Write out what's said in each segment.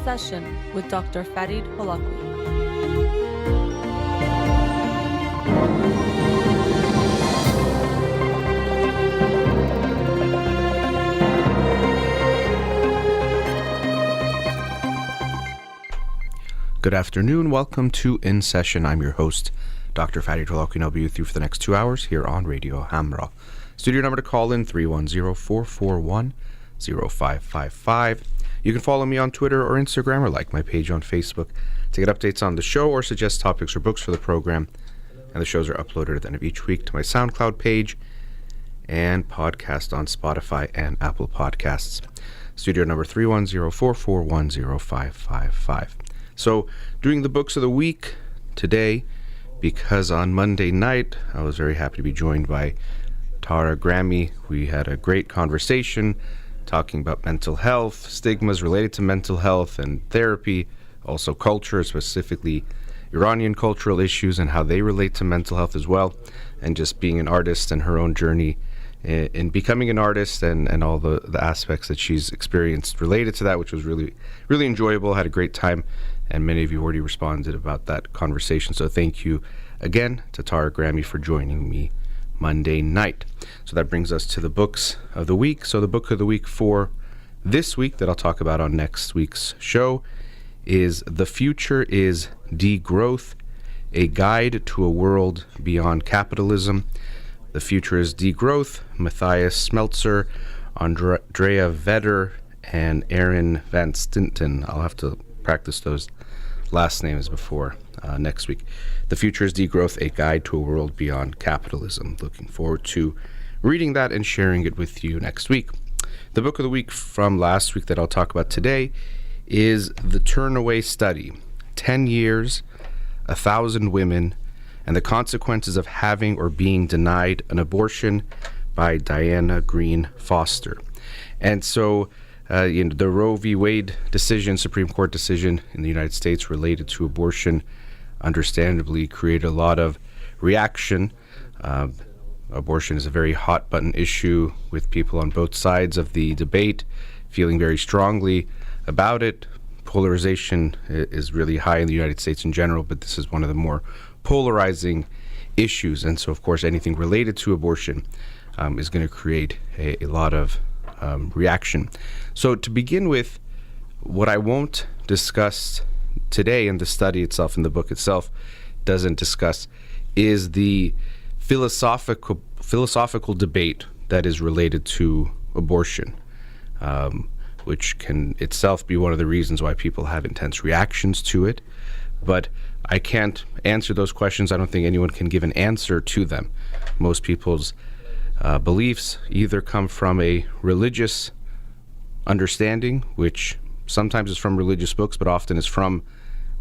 Session with Dr. Farid Holakouee. Good afternoon. Welcome to In Session. I'm your host, Dr. Farid Holakouee, and I'll be with you for the next 2 hours here on Radio Hamra. Studio number to call in, 310-441-0555. You can follow me on Twitter or Instagram or like my page on Facebook to get updates on the show or suggest topics or books for the program. And the shows are uploaded at the end of each week to my SoundCloud page and podcast on Spotify and Apple Podcasts. Studio number 310-441-0555. So, doing the books of the week today, because on Monday night, I was very happy to be joined by Tara Grammy. We had a great conversation talking about mental health, stigmas related to mental health and therapy, also culture, specifically Iranian cultural issues and how they relate to mental health as well, and just being an artist and her own journey in becoming an artist and all the aspects that she's experienced related to that, which was really, really enjoyable. Had a great time, and many of you already responded about that conversation. So thank you again to Tara Grammy for joining me Monday night. So that brings us to the books of the week. So the book of the week for this week that I'll talk about on next week's show is The Future is Degrowth, A Guide to a World Beyond Capitalism. The Future is Degrowth, Matthias Smeltzer, Andrea Vedder, and Aaron Van Stinton. I'll have to practice those last names before next week. The Future is Degrowth, A Guide to a World Beyond Capitalism. Looking forward to reading that and sharing it with you next week. The book of the week from last week that I'll talk about today is The Turnaway Study, 10 Years, 1,000 Women, and the Consequences of Having or Being Denied an Abortion by Diana Green Foster. And so the Roe v. Wade decision, Supreme Court decision in the United States related to abortion, understandably created a lot of reaction. Abortion is a very hot button issue with people on both sides of the debate feeling very strongly about it. Polarization is really high in the United States in general, but this is one of the more polarizing issues. And so, of course, anything related to abortion is going to create a lot of reaction. So to begin with, what I won't discuss today in the study itself, in the book itself, doesn't discuss, is the philosophical debate that is related to abortion, which can itself be one of the reasons why people have intense reactions to it. But I can't answer those questions. I don't think anyone can give an answer to them. Most people's beliefs either come from a religious understanding, which sometimes is from religious books, but often is from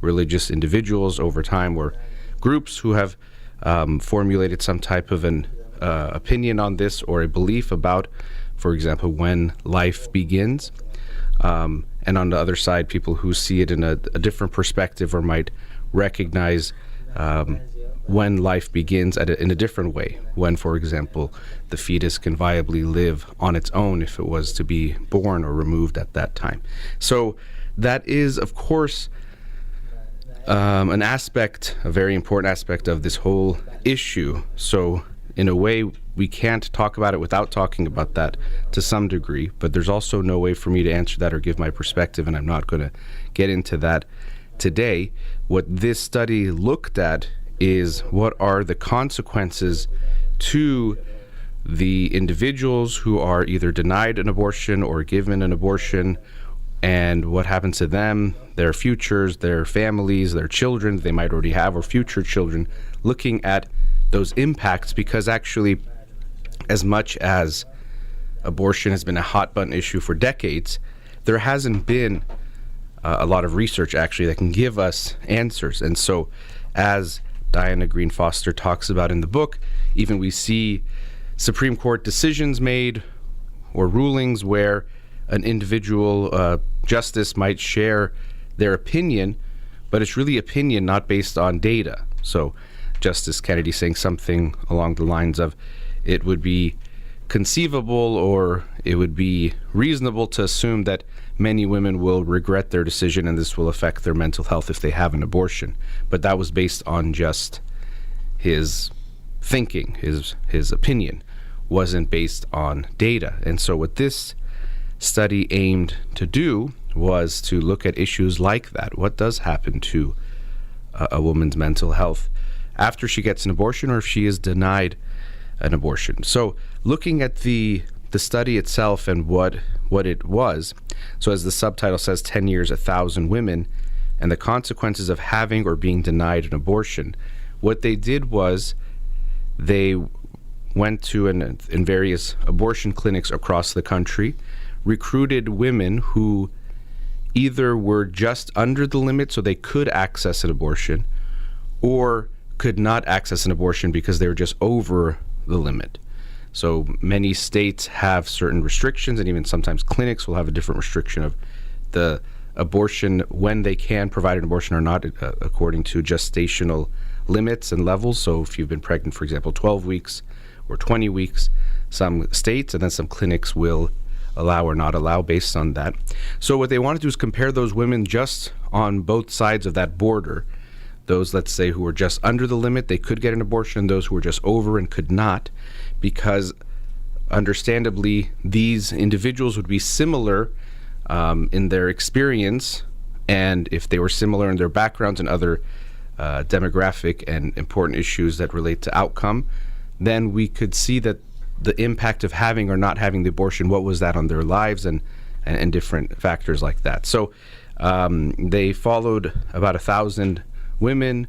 religious individuals over time, or groups who have formulated some type of an opinion on this or a belief about, for example, when life begins. And on the other side, people who see it in a different perspective or might recognize when life begins in a different way, when, for example, the fetus can viably live on its own if it was to be born or removed at that time. So that is, of course, an aspect, a very important aspect of this whole issue. So in a way, we can't talk about it without talking about that to some degree, but there's also no way for me to answer that or give my perspective, and I'm not going to get into that today. What this study looked at is what are the consequences to the individuals who are either denied an abortion or given an abortion, and what happens to them, their futures, their families, their children they might already have, or future children, looking at those impacts, because actually, as much as abortion has been a hot button issue for decades, there hasn't been a lot of research actually that can give us answers. And so, as Diana Green Foster talks about in the book, even we see Supreme Court decisions made or rulings where an individual justice might share their opinion, but it's really opinion not based on data. So Justice Kennedy saying something along the lines of, it would be conceivable, or it would be reasonable to assume that many women will regret their decision and this will affect their mental health if they have an abortion. But that was based on just his thinking, his opinion, wasn't based on data. And so what this study aimed to do was to look at issues like that. What does happen to a woman's mental health after she gets an abortion, or if she is denied an abortion? So looking at the study itself and what it was, so as the subtitle says, 10 years, 1,000 women, and the consequences of having or being denied an abortion. What they did was they went to in various abortion clinics across the country, recruited women who either were just under the limit so they could access an abortion, or could not access an abortion because they were just over the limit. So many states have certain restrictions, and even sometimes clinics will have a different restriction of the abortion, when they can provide an abortion or not, according to gestational limits and levels. So if you've been pregnant, for example, 12 weeks or 20 weeks, some states and then some clinics will allow or not allow based on that. So what they want to do is compare those women just on both sides of that border. Those, let's say, who were just under the limit, they could get an abortion, those who were just over and could not, because understandably these individuals would be similar in their experience, and if they were similar in their backgrounds and other demographic and important issues that relate to outcome, then we could see that the impact of having or not having the abortion, what was that on their lives, and different factors like that. So they followed about 1,000 women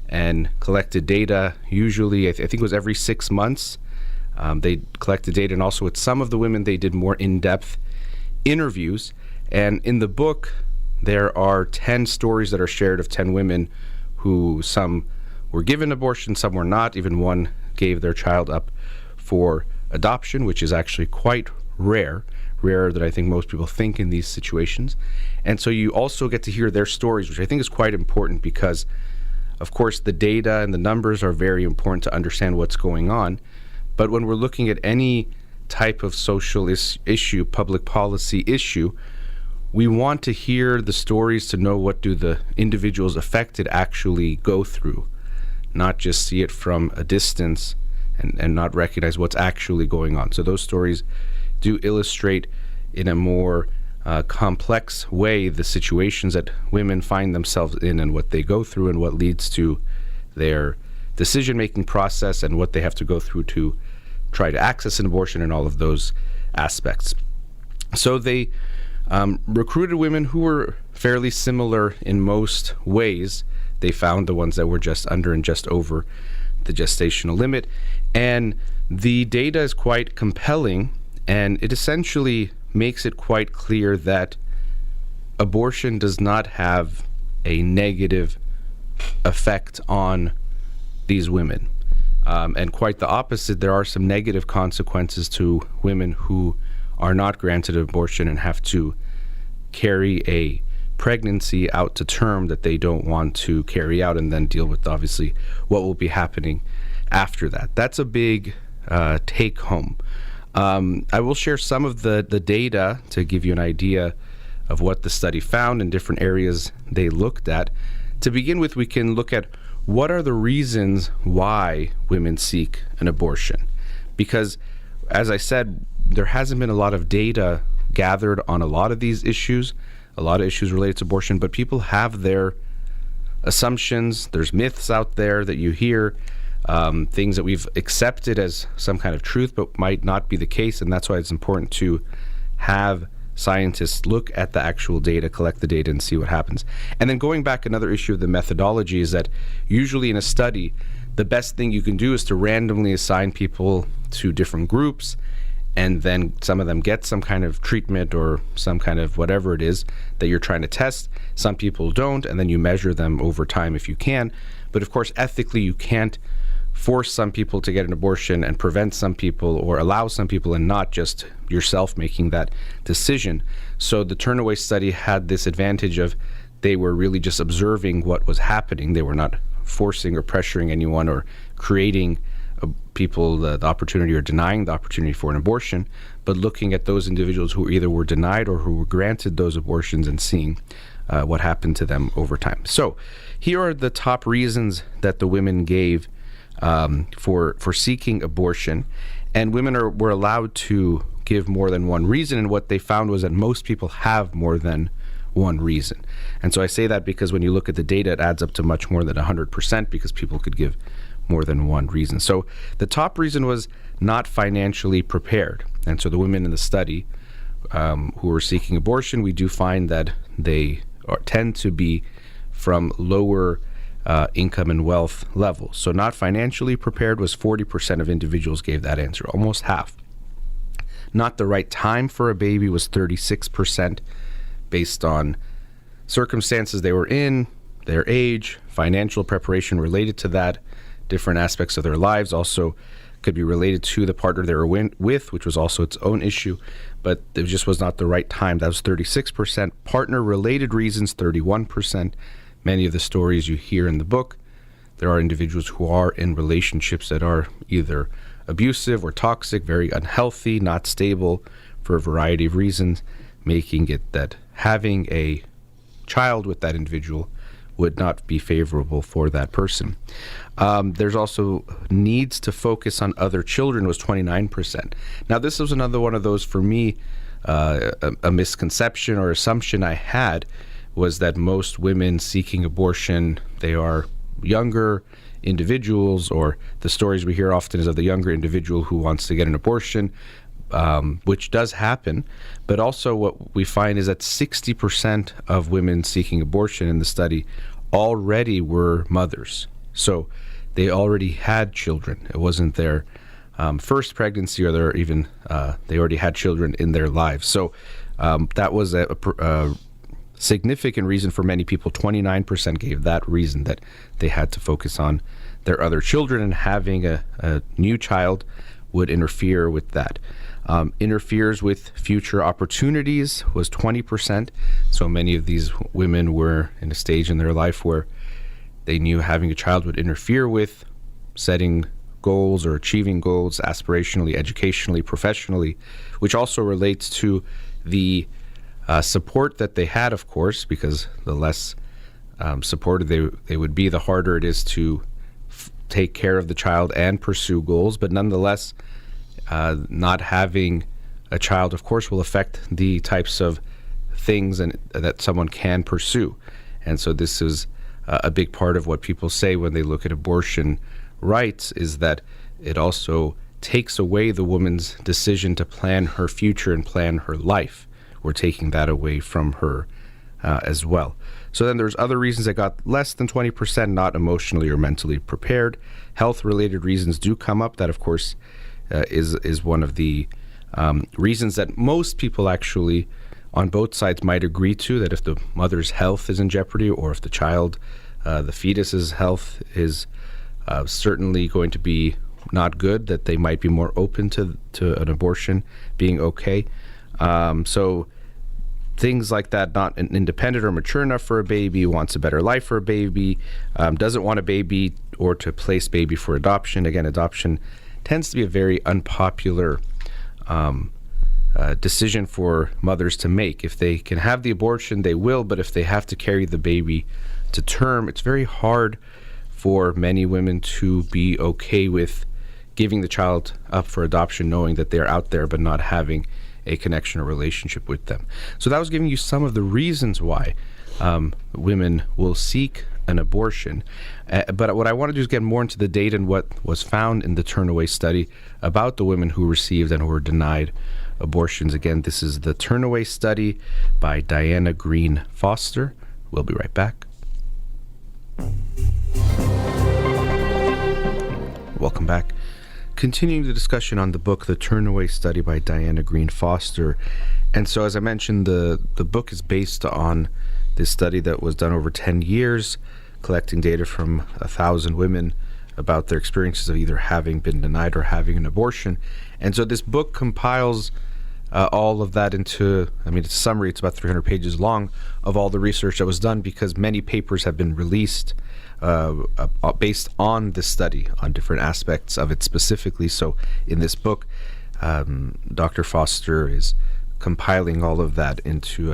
and collected data. Usually, I think it was every 6 months. They collected data, and also with some of the women, they did more in-depth interviews. And in the book, there are 10 stories that are shared of 10 women who, some were given abortion, some were not. Even one gave their child up for adoption, which is actually quite rarer than I think most people think in these situations. And so you also get to hear their stories, which I think is quite important, because of course the data and the numbers are very important to understand what's going on. But when we're looking at any type of social issue, public policy issue, we want to hear the stories to know what do the individuals affected actually go through, not just see it from a distance and not recognize what's actually going on. So those stories do illustrate in a more complex way the situations that women find themselves in and what they go through and what leads to their decision-making process and what they have to go through to try to access an abortion and all of those aspects. So they recruited women who were fairly similar in most ways. They found the ones that were just under and just over the gestational limit. And the data is quite compelling, and it essentially makes it quite clear that abortion does not have a negative effect on these women. And quite the opposite, there are some negative consequences to women who are not granted an abortion and have to carry a pregnancy out to term that they don't want to carry out, and then deal with obviously what will be happening after that. That's a big take home. I will share some of the data to give you an idea of what the study found in different areas they looked at. To begin with, we can look at what are the reasons why women seek an abortion. Because, as I said, there hasn't been a lot of data gathered on a lot of these issues, a lot of issues related to abortion, but people have their assumptions. There's myths out there that you hear, things that we've accepted as some kind of truth but might not be the case, and that's why it's important to have scientists look at the actual data, collect the data, and see what happens. And then going back, another issue of the methodology is that usually in a study, the best thing you can do is to randomly assign people to different groups, and then some of them get some kind of treatment or some kind of whatever it is that you're trying to test. Some people don't, and then you measure them over time if you can. But of course, ethically, you can't force some people to get an abortion and prevent some people, or allow some people and not just yourself making that decision. So the Turnaway Study had this advantage of they were really just observing what was happening. They were not forcing or pressuring anyone or creating people the opportunity or denying the opportunity for an abortion, but looking at those individuals who either were denied or who were granted those abortions and seeing what happened to them over time. So here are the top reasons that the women gave for seeking abortion. And women were allowed to give more than one reason. And what they found was that most people have more than one reason. And so I say that because when you look at the data, it adds up to much more than 100% because people could give more than one reason. So the top reason was not financially prepared. And so the women in the study who were seeking abortion, we do find that they tend to be from lower income and wealth levels. So not financially prepared was 40% of individuals gave that answer, almost half. Not the right time for a baby was 36%, based on circumstances they were in, their age, financial preparation related to that, different aspects of their lives. Also could be related to the partner they were with, which was also its own issue, but it just was not the right time. That was 36%. Partner-related reasons, 31%. Many of the stories you hear in the book, there are individuals who are in relationships that are either abusive or toxic, very unhealthy, not stable for a variety of reasons, making it that having a child with that individual would not be favorable for that person. There's also needs to focus on other children was 29%. Now, this was another one of those, for me, a misconception or assumption I had was that most women seeking abortion, they are younger individuals, or the stories we hear often is of the younger individual who wants to get an abortion, which does happen. But also what we find is that 60% of women seeking abortion in the study already were mothers. So they already had children. It wasn't their first pregnancy, or they already had children in their lives. So that was a significant reason for many people. 29% gave that reason, that they had to focus on their other children, and having a new child would interfere with that. Interferes with future opportunities was 20%. So many of these women were in a stage in their life where they knew having a child would interfere with setting goals or achieving goals aspirationally, educationally, professionally, which also relates to the support that they had, of course, because the less supported they would be, the harder it is to take care of the child and pursue goals. But nonetheless, not having a child, of course, will affect the types of things that someone can pursue. And so this is a big part of what people say when they look at abortion rights, is that it also takes away the woman's decision to plan her future and plan her life. We're taking that away from her as well. So then there's other reasons that got less than 20%, not emotionally or mentally prepared. Health-related reasons do come up. That, of course, is one of the reasons that most people actually on both sides might agree to, that if the mother's health is in jeopardy, or if the child, the fetus's health is certainly going to be not good, that they might be more open to an abortion being okay. So things like that, not independent or mature enough for a baby, wants a better life for a baby, doesn't want a baby, or to place baby for adoption. Again, adoption tends to be a very unpopular decision for mothers to make. If they can have the abortion, they will, but if they have to carry the baby to term, it's very hard for many women to be okay with giving the child up for adoption, knowing that they're out there but not having a connection or relationship with them. So that was giving you some of the reasons why women will seek an abortion. But what I want to do is get more into the data and what was found in the Turnaway Study about the women who received and who were denied abortions. Again, this is the Turnaway Study by Diana Green Foster. We'll be right back. Welcome back. Continuing the discussion on the book, The Turnaway Study by Diana Green Foster. And so, as I mentioned, the book is based on this study that was done over 10 years, collecting data from 1,000 women about their experiences of either having been denied or having an abortion. And so this book compiles all of that into, it's a summary, it's about 300 pages long of all the research that was done, because many papers have been released based on this study, on different aspects of it specifically. So in this book, Dr. Foster is compiling all of that into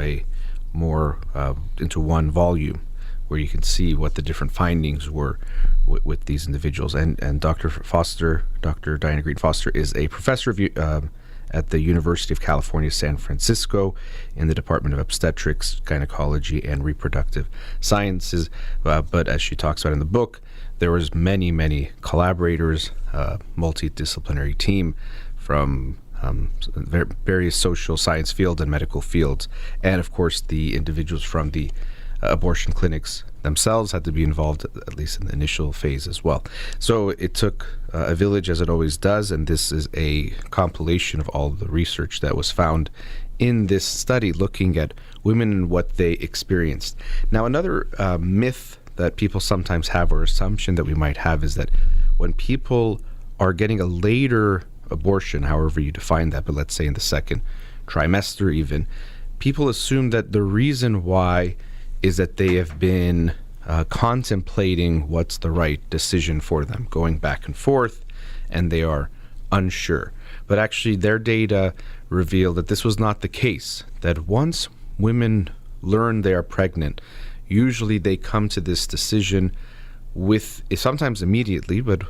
into one volume, where you can see what the different findings were with these individuals. And Dr. Diana Green Foster, is a professor at the University of California, San Francisco, in the Department of Obstetrics, Gynecology, and Reproductive Sciences. But as she talks about in the book, there was many collaborators, multidisciplinary team from various social science fields and medical fields. And of course, the individuals from the abortion clinics themselves had to be involved, at least in the initial phase as well. So it took a village, as it always does, and this is a compilation of all the research that was found in this study, looking at women and what they experienced. Now, another myth that people sometimes have, or assumption that we might have, is that when people are getting a later abortion, however you define that, but let's say in the second trimester even, people assume that the reason why is that they have been contemplating what's the right decision for them, going back and forth, and they are unsure. But actually, their data revealed that this was not the case, that once women learn they are pregnant, usually they come to this decision sometimes immediately, but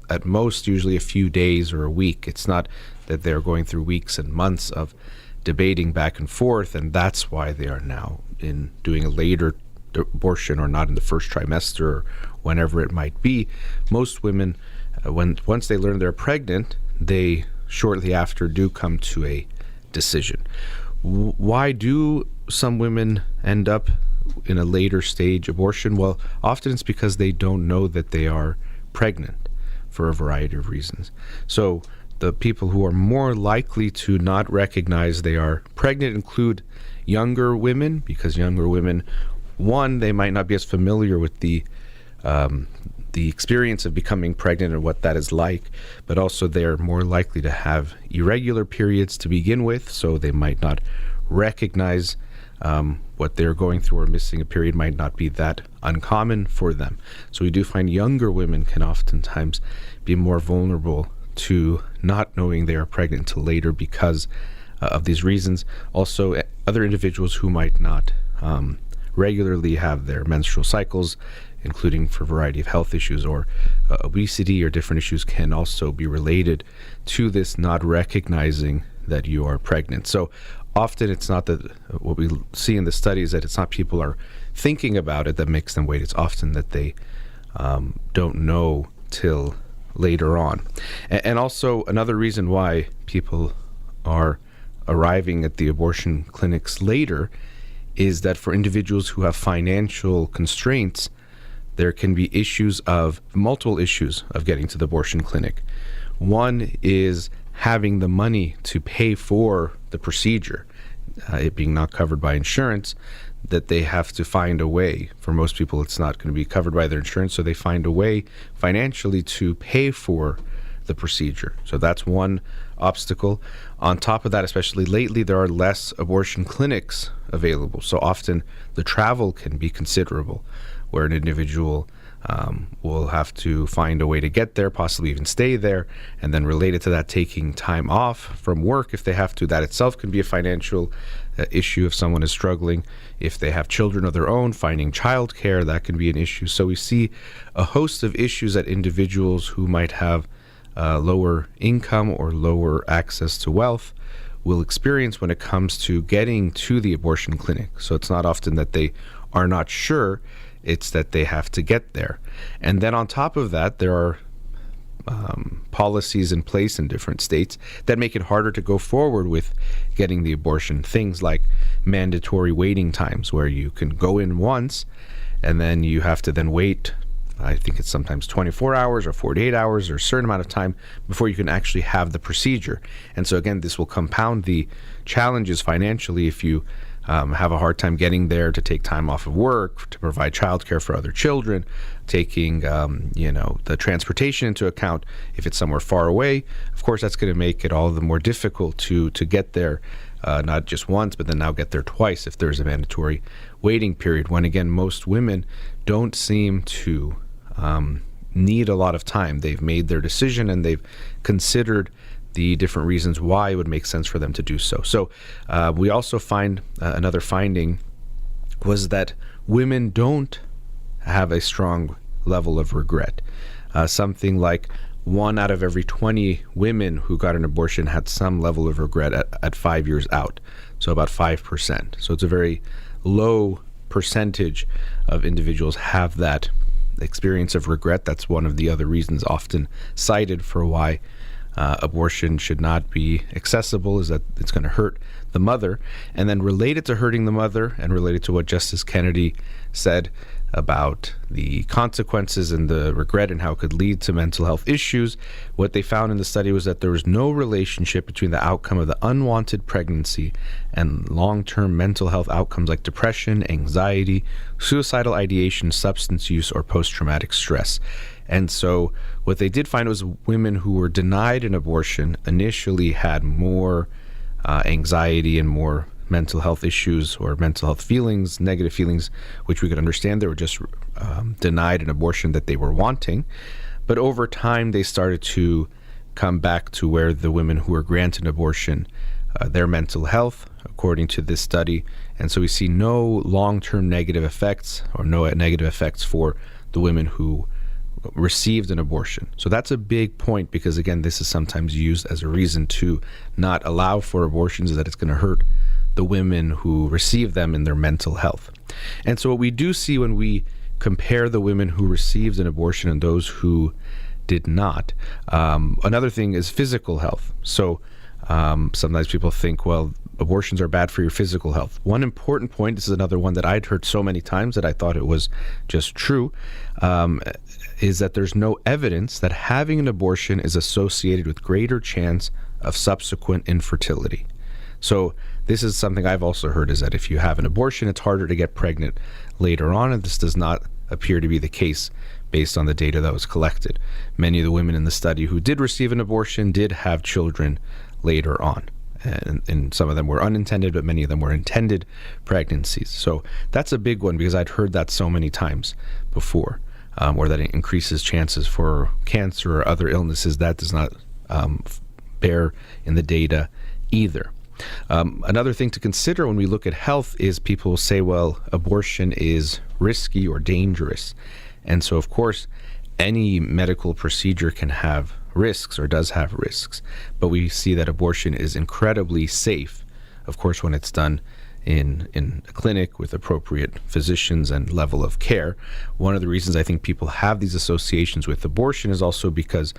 at most usually a few days or a week. It's not that they're going through weeks and months of debating back and forth, and that's why they are now in doing a later abortion, or not in the first trimester, or whenever it might be. Most women, once they learn they're pregnant, they shortly after do come to a decision. Why do some women end up in a later stage abortion? Well, often it's because they don't know that they are pregnant for a variety of reasons. So the people who are more likely to not recognize they are pregnant include younger women, because younger women, one, they might not be as familiar with the experience of becoming pregnant and what that is like, but also they're more likely to have irregular periods to begin with, so they might not recognize what they're going through, or missing a period might not be that uncommon for them. So we do find younger women can oftentimes be more vulnerable to not knowing they are pregnant until later because of these reasons. Also, other individuals who might not regularly have their menstrual cycles, including for a variety of health issues, or obesity or different issues, can also be related to this not recognizing that you are pregnant. So often it's not that what we see in the studies, that it's not people are thinking about it that makes them wait. It's often that they don't know till later on. And also another reason why people are arriving at the abortion clinics later is that for individuals who have financial constraints, there can be multiple issues of getting to the abortion clinic. One is having the money to pay for the procedure, it being not covered by insurance, that they have to find a way. For most people, it's not going to be covered by their insurance, so they find a way financially to pay for the procedure. So that's one obstacle. On top of that, especially lately, there are less abortion clinics available. So often the travel can be considerable, where an individual will have to find a way to get there, possibly even stay there, and then related to that, taking time off from work if they have to. That itself can be a financial issue if someone is struggling. If they have children of their own, finding childcare, that can be an issue. So we see a host of issues that individuals who might have lower income or lower access to wealth will experience when it comes to getting to the abortion clinic. So it's not often that they are not sure, it's that they have to get there. And then on top of that, there are policies in place in different states that make it harder to go forward with getting the abortion. Things like mandatory waiting times, where you can go in once and then you have to then wait, I think it's sometimes 24 hours or 48 hours or a certain amount of time before you can actually have the procedure. And so again, this will compound the challenges financially if you have a hard time getting there to take time off of work, to provide childcare for other children, taking, the transportation into account. If it's somewhere far away, of course, that's going to make it all the more difficult to get there, not just once, but then now get there twice if there's a mandatory waiting period. When, again, most women don't seem to need a lot of time. They've made their decision and they've considered the different reasons why it would make sense for them to do so. So we also find another finding was that women don't have a strong level of regret. Something like 1 out of every 20 women who got an abortion had some level of regret at 5 years out, so about 5%. So it's a very low percentage of individuals have that experience of regret. That's one of the other reasons often cited for why abortion should not be accessible, is that it's going to hurt the mother. And then related to hurting the mother and related to what Justice Kennedy said about the consequences and the regret and how it could lead to mental health issues, what they found in the study was that there was no relationship between the outcome of the unwanted pregnancy and long-term mental health outcomes like depression, anxiety, suicidal ideation, substance use, or post-traumatic stress. And so what they did find was women who were denied an abortion initially had more anxiety and more mental health issues or mental health feelings, negative feelings, which we could understand. They were just denied an abortion that they were wanting. But over time, they started to come back to where the women who were granted abortion, their mental health, according to this study. And so we see no long-term negative effects or no negative effects for the women who received an abortion. So that's a big point because, again, this is sometimes used as a reason to not allow for abortions, is that it's going to hurt the women who receive them in their mental health. And so what we do see when we compare the women who received an abortion and those who did not, another thing is physical health. So sometimes people think, well, abortions are bad for your physical health. One important point, this is another one that I'd heard so many times that I thought it was just true, is that there's no evidence that having an abortion is associated with greater chance of subsequent infertility. So this is something I've also heard, is that if you have an abortion, it's harder to get pregnant later on, and this does not appear to be the case based on the data that was collected. Many of the women in the study who did receive an abortion did have children later on. And some of them were unintended, but many of them were intended pregnancies. So that's a big one because I'd heard that so many times before, or that it increases chances for cancer or other illnesses. That does not bear in the data either. Another thing to consider when we look at health is people will say, well, abortion is risky or dangerous. And so, of course, any medical procedure can have risks or does have risks, but we see that abortion is incredibly safe, of course, when it's done in a clinic with appropriate physicians and level of care. One of the reasons I think people have these associations with abortion is also because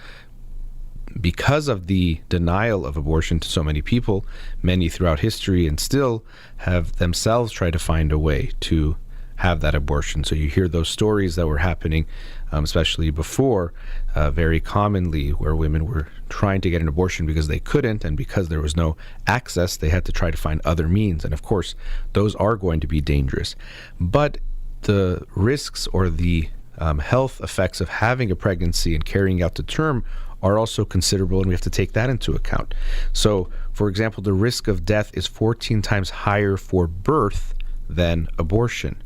of the denial of abortion to so many people, many throughout history and still have themselves tried to find a way to have that abortion. So you hear those stories that were happening, especially before, very commonly, where women were trying to get an abortion because they couldn't, and because there was no access, they had to try to find other means. And of course, those are going to be dangerous. But the risks or the health effects of having a pregnancy and carrying out to term are also considerable, and we have to take that into account. So, for example, the risk of death is 14 times higher for birth than abortion.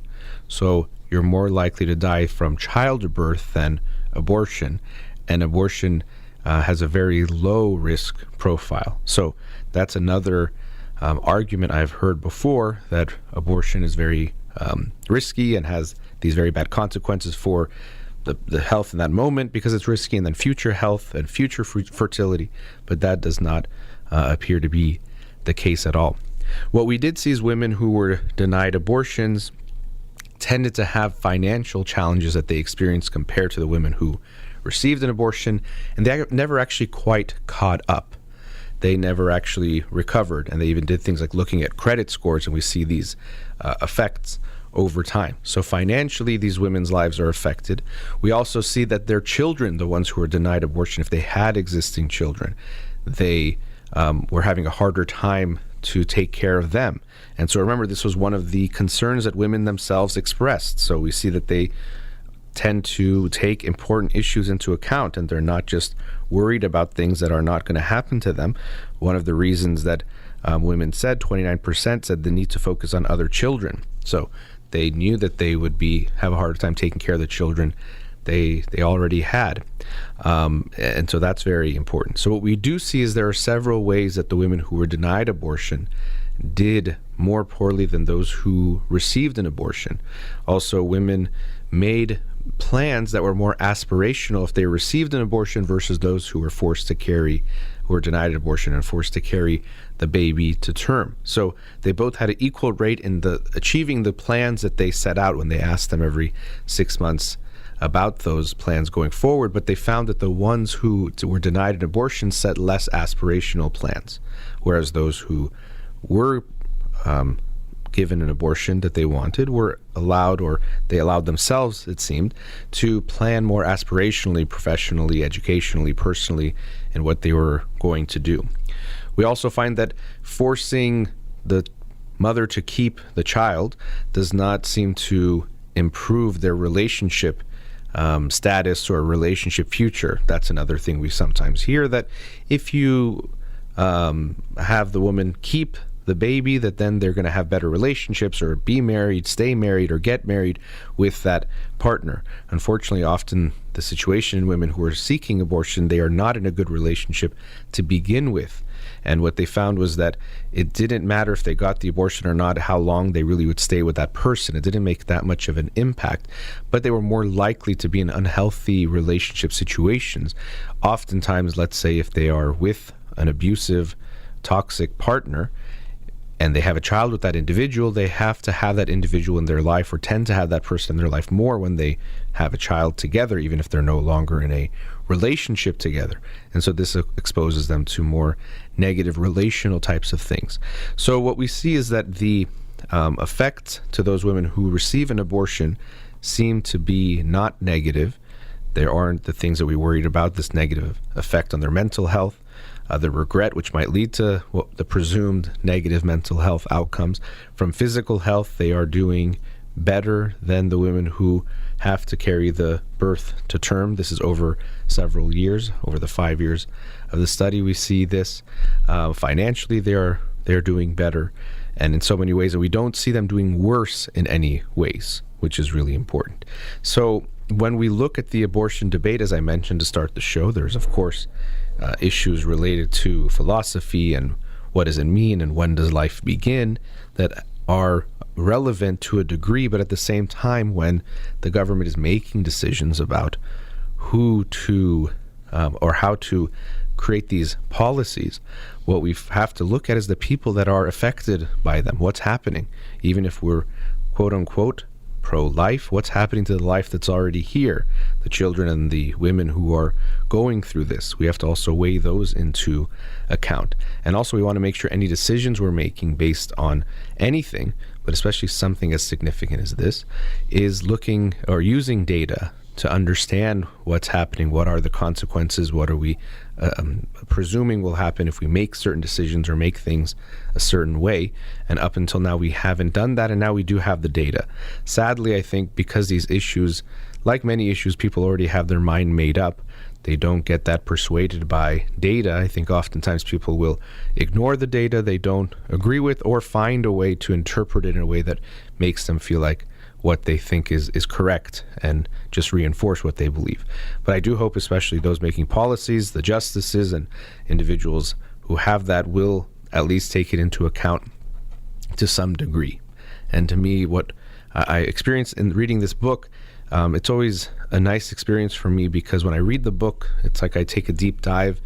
So you're more likely to die from childbirth than abortion, and abortion has a very low risk profile. So that's another argument I've heard before, that abortion is very risky and has these very bad consequences for the health in that moment because it's risky, and then future health and future fertility, but that does not appear to be the case at all. What we did see is women who were denied abortions tended to have financial challenges that they experienced compared to the women who received an abortion, and they never actually quite caught up. They never actually recovered, and they even did things like looking at credit scores, and we see these effects over time. So financially, these women's lives are affected. We also see that their children, the ones who were denied abortion, if they had existing children, they were having a harder time to take care of them. And so remember, this was one of the concerns that women themselves expressed. So we see that they tend to take important issues into account, and they're not just worried about things that are not going to happen to them. One of the reasons that women said, 29% said, the need to focus on other children. So they knew that they would have a harder time taking care of the children they already had. And so that's very important. So what we do see is there are several ways that the women who were denied abortion did more poorly than those who received an abortion. Also, women made plans that were more aspirational if they received an abortion versus those who were denied an abortion and forced to carry the baby to term. So they both had an equal rate in achieving the plans that they set out when they asked them every 6 months about those plans going forward, but they found that the ones who were denied an abortion set less aspirational plans, whereas those who were given an abortion that they wanted were allowed, or they allowed themselves, it seemed, to plan more aspirationally, professionally, educationally, personally, in what they were going to do. We also find that forcing the mother to keep the child does not seem to improve their relationship status or relationship future. That's another thing we sometimes hear, that if you have the woman keep the baby, that then they're going to have better relationships or be married, stay married, or get married with that partner. Unfortunately, often the situation in women who are seeking abortion, they are not in a good relationship to begin with. And what they found was that it didn't matter if they got the abortion or not, how long they really would stay with that person. It didn't make that much of an impact, but they were more likely to be in unhealthy relationship situations. Oftentimes, let's say if they are with an abusive, toxic partner, and they have a child with that individual, they have to have that individual in their life, or tend to have that person in their life more when they have a child together, even if they're no longer in a relationship together. And so this exposes them to more negative relational types of things. So what we see is that the effects to those women who receive an abortion seem to be not negative. There aren't the things that we worried about, this negative effect on their mental health, the regret, which might lead to the presumed negative mental health outcomes. From physical health, they are doing better than the women who have to carry the birth to term. This is over several years, over the 5 years of the study. We see this. Financially, they're doing better, and in so many ways, and we don't see them doing worse in any ways, which is really important. So when we look at the abortion debate, as I mentioned to start the show, there's of course issues related to philosophy and what does it mean and when does life begin that are relevant to a degree, but at the same time, when the government is making decisions about who to or how to create these policies, what we have to look at is the people that are affected by them. What's happening? Even if we're quote unquote pro-life, what's happening to the life that's already here, the children and the women who are going through this? We have to also weigh those into account. And also we want to make sure any decisions we're making based on anything, but especially something as significant as this, is looking or using data to understand what's happening, what are the consequences, what are we presuming will happen if we make certain decisions or make things a certain way. And up until now, we haven't done that, and now we do have the data. Sadly, I think because these issues, like many issues, people already have their mind made up. They don't get that persuaded by data. I think oftentimes people will ignore the data they don't agree with, or find a way to interpret it in a way that makes them feel like what they think is correct and just reinforce what they believe. But I do hope especially those making policies, the justices and individuals who have that, will at least take it into account to some degree. And to me, what I experienced in reading this book, it's always a nice experience for me, because when I read the book, it's like I take a deep dive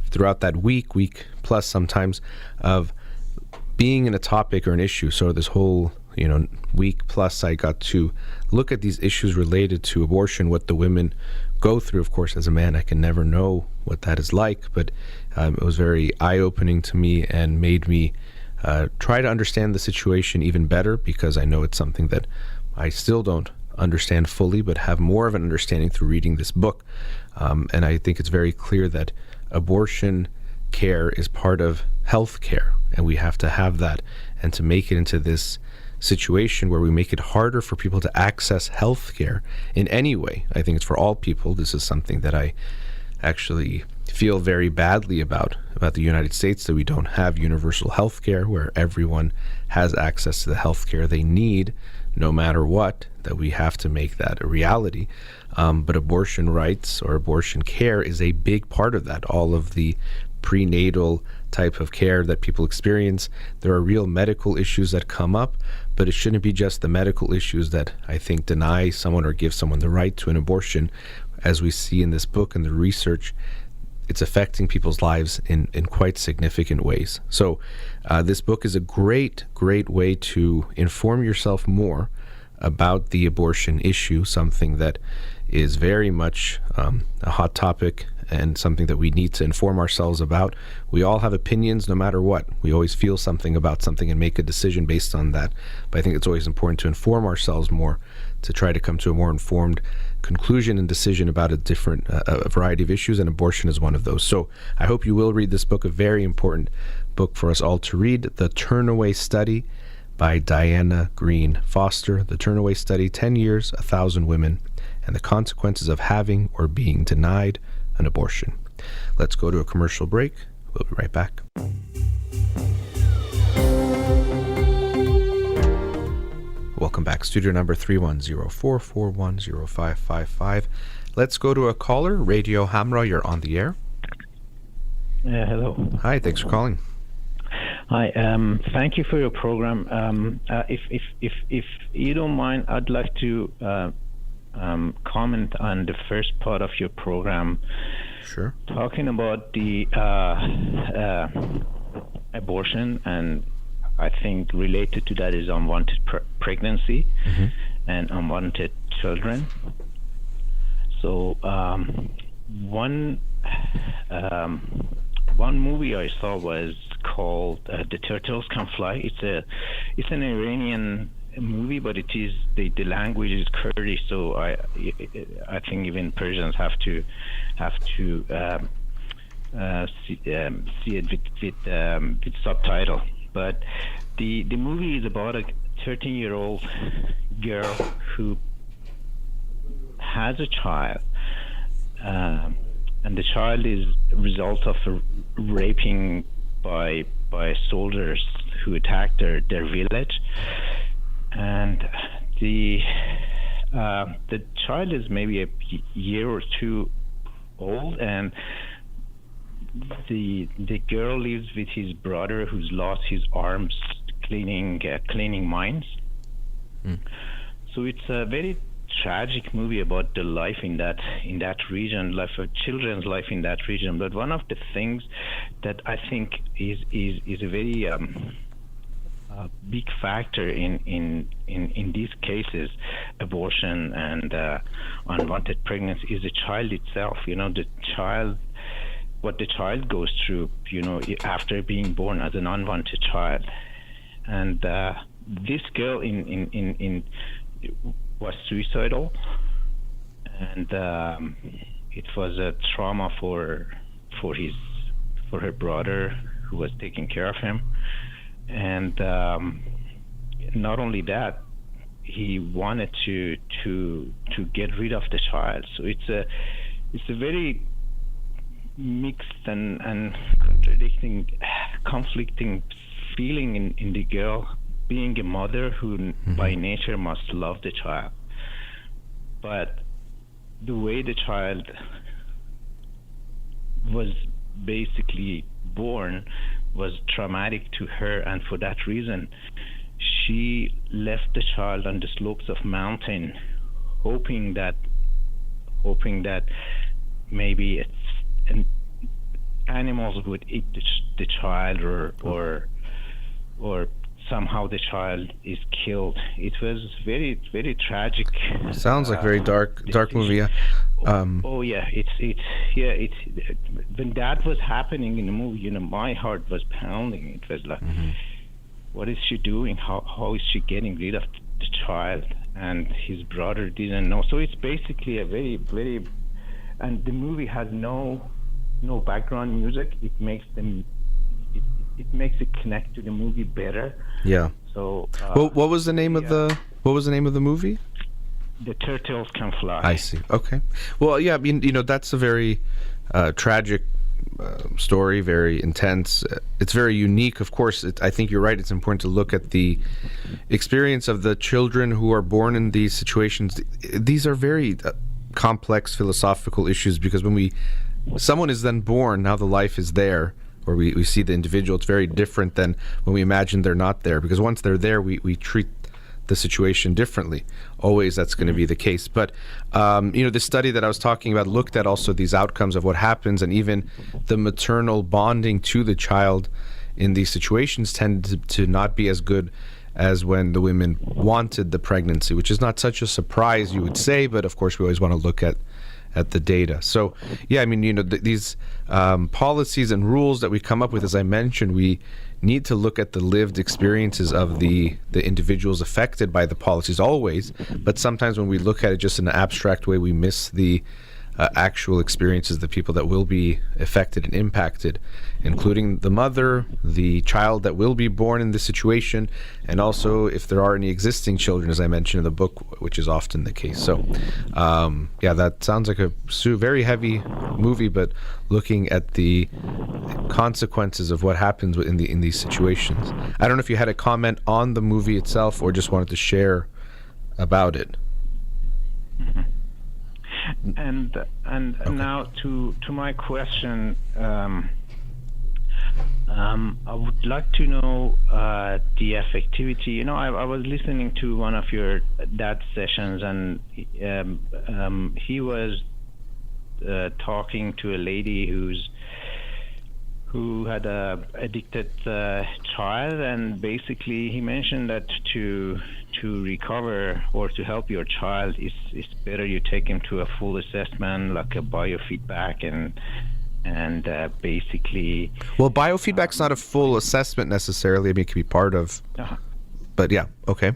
throughout that week plus sometimes, of being in a topic or an issue. So this whole week plus, I got to look at these issues related to abortion, what the women go through. Of course, as a man, I can never know what that is like, but it was very eye-opening to me and made me try to understand the situation even better, because I know it's something that I still don't understand fully, but have more of an understanding through reading this book. And I think it's very clear that abortion care is part of health care, and we have to have that. And to make it into this situation where we make it harder for people to access health care in any way. I think it's for all people. This is something that I actually feel very badly about the United States, that we don't have universal health care where everyone has access to the health care they need no matter what, that we have to make that a reality. But abortion rights or abortion care is a big part of that. All of the prenatal type of care that people experience, there are real medical issues that come up, but it shouldn't be just the medical issues that I think deny someone or give someone the right to an abortion. As we see in this book and the research, it's affecting people's lives in quite significant ways. So this book is a great way to inform yourself more about the abortion issue, something that is very much a hot topic and something that we need to inform ourselves about. We all have opinions no matter what. We always feel something about something and make a decision based on that. But I think it's always important to inform ourselves more, to try to come to a more informed conclusion and decision about a variety of issues, and abortion is one of those. So I hope you will read this book, a very important book for us all to read, The Turnaway Study by Diana Green Foster. The Turnaway Study, 10 Years, 1,000 Women, and the Consequences of Having or Being Denied an Abortion. Let's go to a commercial break. We'll be right back. Welcome back. Studio number 310-441-0555. Let's go to a caller. Radio Hamra, you're on the air. Yeah, hello. Hi, thanks for calling. Hi, thank you for your program. If you don't mind, I'd like to comment on the first part of your program. Sure. Talking about the abortion, and I think related to that is unwanted pregnancy and unwanted children. So one movie I saw was called The Turtles Can Fly. It's an Iranian movie, but it is the language is Kurdish, so I think even Persians have to see it with subtitle. But the movie is about a 13-year-old girl who has a child, and the child is a result of a raping by soldiers who attacked their village, and the child is maybe a year or two old, and the girl lives with his brother who's lost his arms cleaning mines. So it's a very tragic movie about the life in that region, life of children's life in that region. But one of the things that I think is a very big factor in these cases, abortion and unwanted pregnancy, is the child itself. What the child goes through, after being born as an unwanted child. And this girl was suicidal, and it was a trauma for her brother who was taking care of him. And not only that, he wanted to get rid of the child. So it's a very mixed and conflicting feeling in the girl, being a mother who by nature must love the child. But the way the child was basically born was traumatic to her, and for that reason she left the child on the slopes of mountain, hoping that maybe animals would eat the child, or somehow the child is killed. It was very, very tragic. Sounds like a very dark movie. Yeah. It's when that was happening in the movie, my heart was pounding. It was like, what is she doing? How is she getting rid of the child? And his brother didn't know. So it's basically a very, very, and the movie has no background music. It makes it connect to the movie better. Yeah. So What was the name of the movie? The Turtles Can Fly. I see. Okay. Well, yeah. I mean, that's a very tragic story, very intense. It's very unique. Of course, I think you're right. It's important to look at the experience of the children who are born in these situations. These are very complex philosophical issues, because when someone is then born, now the life is there, or we see the individual. It's very different than when we imagine they're not there, because once they're there, we treat the situation differently. Always that's going to be the case. But the study that I was talking about looked at also these outcomes of what happens, and even the maternal bonding to the child in these situations tend to not be as good as when the women wanted the pregnancy, which is not such a surprise, you would say, but of course we always want to look at the data. So yeah, I mean, these policies and rules that we come up with, as I mentioned, we need to look at the lived experiences of the individuals affected by the policies always, but sometimes when we look at it just in an abstract way, we miss the actual experiences, the people that will be affected and impacted, including the mother, the child that will be born in this situation, and also if there are any existing children, as I mentioned in the book, which is often the case. So yeah, that sounds like a very heavy movie, but looking at the consequences of what happens in these situations. I don't know if you had a comment on the movie itself or just wanted to share about it. Mm-hmm. And Okay. Now to my question, I would like to know the effectivity. I was listening to one of your dad sessions, and he was talking to a lady who had a addicted child, and basically he mentioned that to recover or to help your child, it's better you take him to a full assessment, like a biofeedback, and basically. Well, biofeedback's not a full assessment necessarily. I mean, it can be part of. But yeah, okay.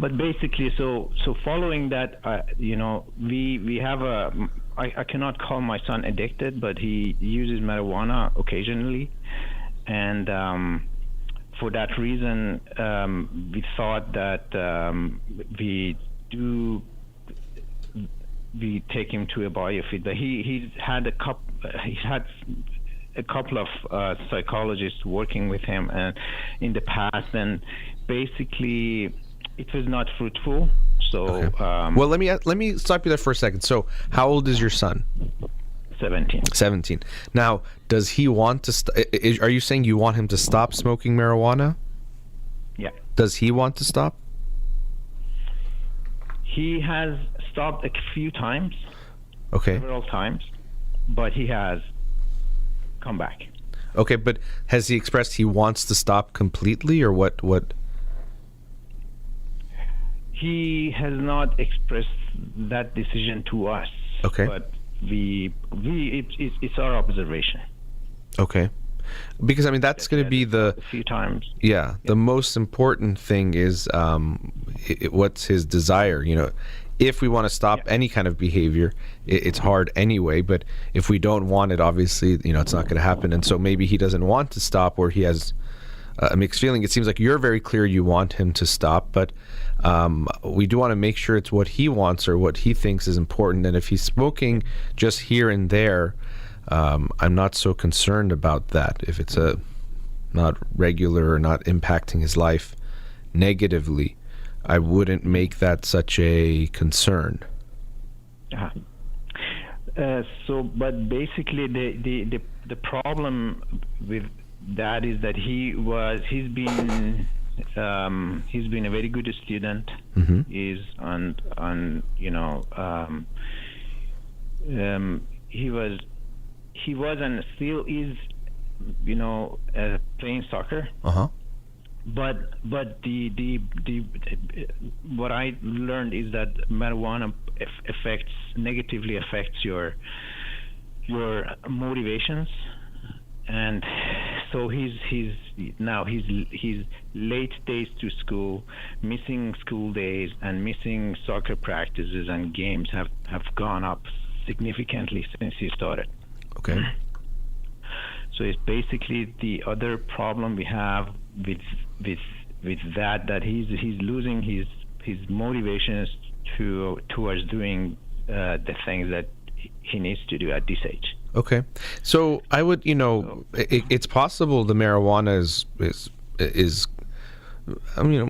But basically, so following that, we have I cannot call my son addicted, but he uses marijuana occasionally, and for that reason, we thought that we take him to a biofeedback. He had a couple of psychologists working with him and in the past, and basically it was not fruitful. So okay. Well, let me stop you there for a second. So how old is your son? 17. Now, does he want to are you saying you want him to stop smoking marijuana? Yeah. Does he want to stop? He has stopped a few times. Okay. Several times, but he has come back. Okay, but has he expressed he wants to stop completely, or what? He has not expressed that decision to us. Okay. But it's our observation. Okay. Because I mean that's going to be a few times. Yeah, the most important thing is what's his desire. If we want to stop any kind of behavior, it's hard anyway. But if we don't want it, obviously, it's not going to happen. And so maybe he doesn't want to stop, or he has a mixed feeling. It seems like you're very clear you want him to stop, but we do want to make sure it's what he wants or what he thinks is important. And if he's smoking just here and there, I'm not so concerned about that. If it's not regular or not impacting his life negatively, I wouldn't make that such a concern. But basically the problem with that is that he's been a very good student. Mm-hmm. He was and still is, playing soccer. Uh-huh. But the what I learned is that marijuana negatively affects your motivations, and so he's late days to school, missing school days, and missing soccer practices and games have gone up significantly since he started. Okay. So it's basically the other problem we have with with that he's losing his motivations towards doing the things that he needs to do at this age. Okay, so I would, it's possible the marijuana is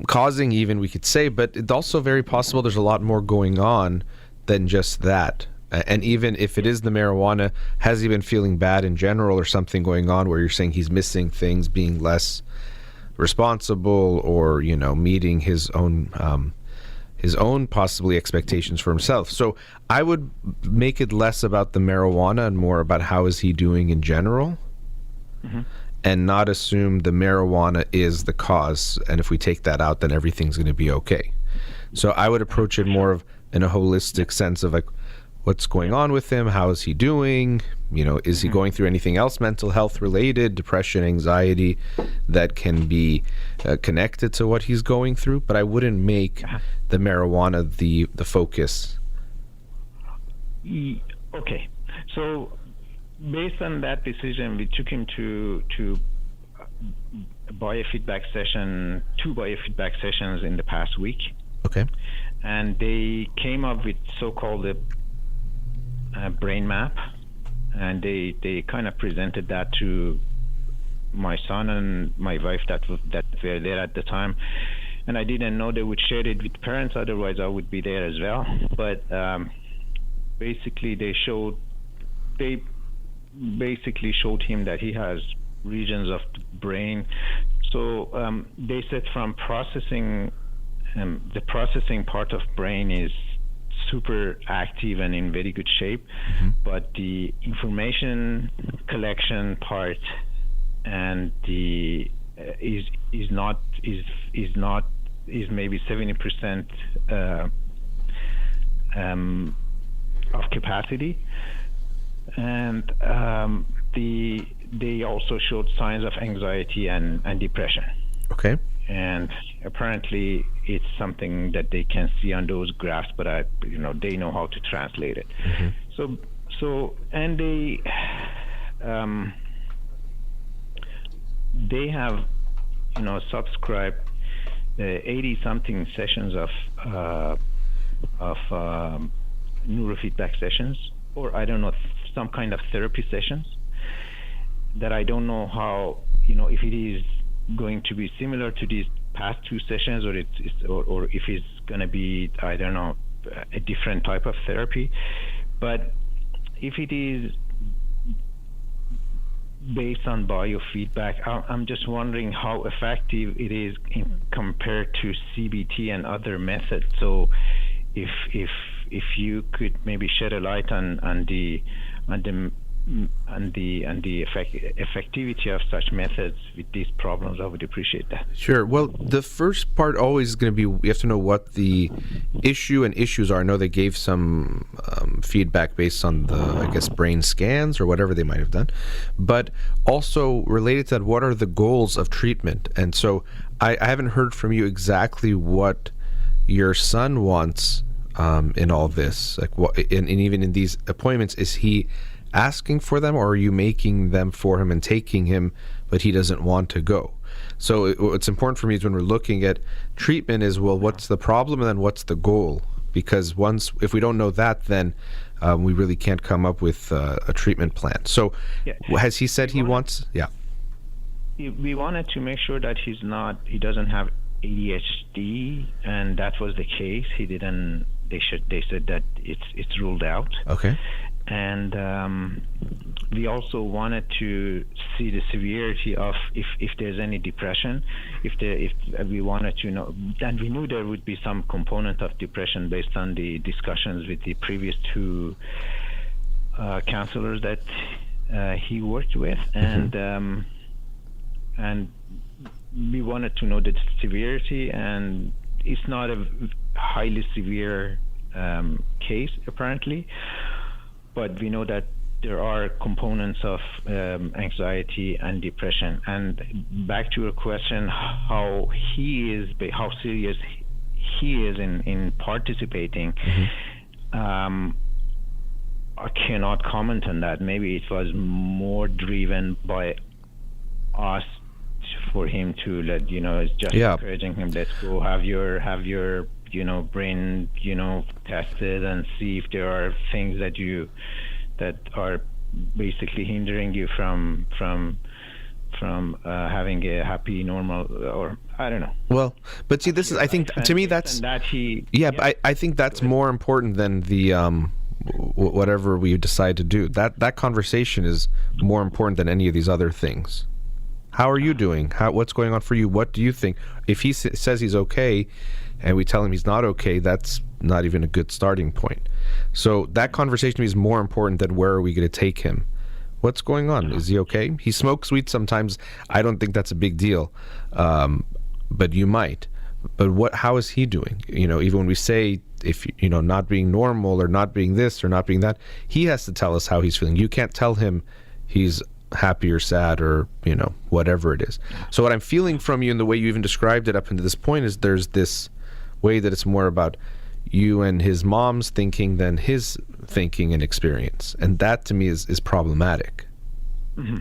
causing, even, we could say, but it's also very possible there's a lot more going on than just that. And even if it is the marijuana, has he been feeling bad in general, or something going on where you're saying he's missing things, being less responsible, or meeting his own possibly expectations for himself. So I would make it less about the marijuana and more about how is he doing in general, and not assume the marijuana is the cause, and if we take that out, then everything's going to be okay. So I would approach it more of in a holistic sense of like, what's going on with him, how is he doing, is he going through anything else mental health related, depression, anxiety, that can be connected to what he's going through. But I wouldn't make the marijuana the focus. Okay, so based on that decision, we took him to two biofeedback sessions in the past week. Okay. And they came up with so-called a brain map, and they kind of presented that to my son and my wife that were there at the time. And I didn't know they would share it with parents, otherwise I would be there as well. But basically they showed him that he has regions of the brain. So they said from processing, the processing part of brain is super active and in very good shape, but the information collection part and the is maybe 70% of capacity, and they also showed signs of anxiety and depression. Okay. And apparently it's something that they can see on those graphs, but they know how to translate it. So and they have subscribed 80 something sessions of neurofeedback sessions, or I don't know, some kind of therapy sessions that I don't know how, if it is going to be similar to these past two sessions, or if it's going to be, I don't know, a different type of therapy. But if it is based on biofeedback, I'm just wondering how effective it is compared to CBT and other methods. So if you could maybe shed a light on the effectivity of such methods with these problems, I would appreciate that. Sure. Well, the first part always is going to be, we have to know what the issue and issues are. I know they gave some feedback based on the, brain scans or whatever they might have done. But also related to that, what are the goals of treatment? And so I haven't heard from you exactly what your son wants in all this. Like, what, and even in these appointments, is he asking for them, or are you making them for him and taking him, but he doesn't want to go? So what's important for me is when we're looking at treatment is, well, what's the problem and then what's the goal? Because if we don't know that, then we really can't come up with a treatment plan. So has he said he wants? Yeah. We wanted to make sure that he doesn't have ADHD, and that was the case. He didn't. They said that it's ruled out. Okay. And we also wanted to see the severity of if there's any depression. If we wanted to know, and we knew there would be some component of depression based on the discussions with the previous two counselors that he worked with, and we wanted to know the severity, and it's not a highly severe case apparently. But we know that there are components of anxiety and depression. And back to your question, how serious he is in participating, I cannot comment on that. Maybe it was more driven by us for him to let it's just Yeah. encouraging him. Let's go have your brain tested and see if there are things that are basically hindering you from having a happy, normal, or I don't know. Well, but see, this is, I think, to me, that's, And that he, but I think that's more important than the whatever we decide to do. That conversation is more important than any of these other things. How are you doing? What's going on for you? What do you think? If he says he's okay, and we tell him he's not okay, that's not even a good starting point. So that conversation to me is more important than where are we going to take him. What's going on? Is he okay? He smokes weed sometimes. I don't think that's a big deal, but you might. But how is he doing? Even when we say, if not being normal or not being this or not being that, he has to tell us how he's feeling. You can't tell him he's happy or sad or whatever it is. So what I'm feeling from you and the way you even described it up until this point is there's this way that it's more about you and his mom's thinking than his thinking and experience, and that to me is problematic. Mm-hmm.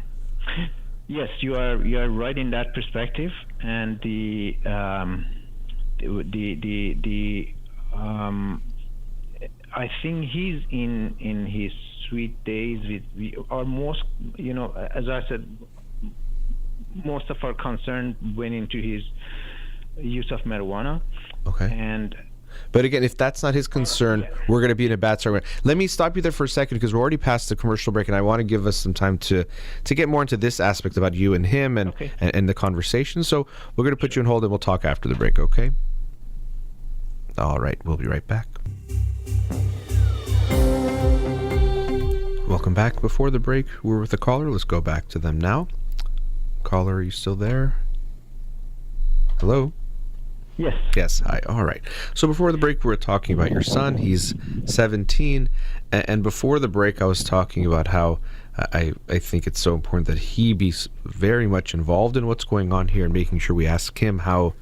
Yes, you are right in that perspective, and I think he's in his sweet days. Our most, as I said, most of our concern went into his use of marijuana. Okay. But again, if that's not his concern, we're going to be in a bad start. Let me stop you there for a second because we're already past the commercial break, and I want to give us some time to get more into this aspect about you and him and the conversation. So we're going to put you on hold, and we'll talk after the break, okay? All right, we'll be right back. Welcome back. Before the break, we were with a caller. Let's go back to them now. Caller, are you still there? Hello? Yes. Hi. All right. So before the break, we were talking about your son. He's 17. And before the break, I was talking about how I think it's so important that he be very much involved in what's going on here and making sure we ask him how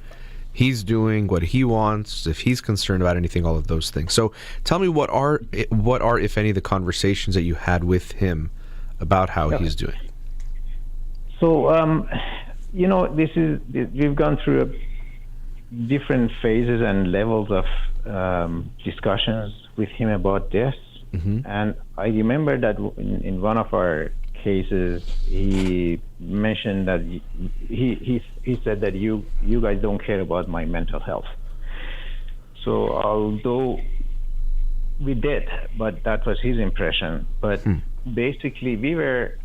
he's doing, what he wants, if he's concerned about anything, all of those things. So tell me what are, if any, the conversations that you had with him about how he's doing? So, we've gone through different phases and levels of discussions with him about this. Mm-hmm. And I remember that in one of our cases, he mentioned that he said that you guys don't care about my mental health. So although we did, but that was his impression. But basically, we were.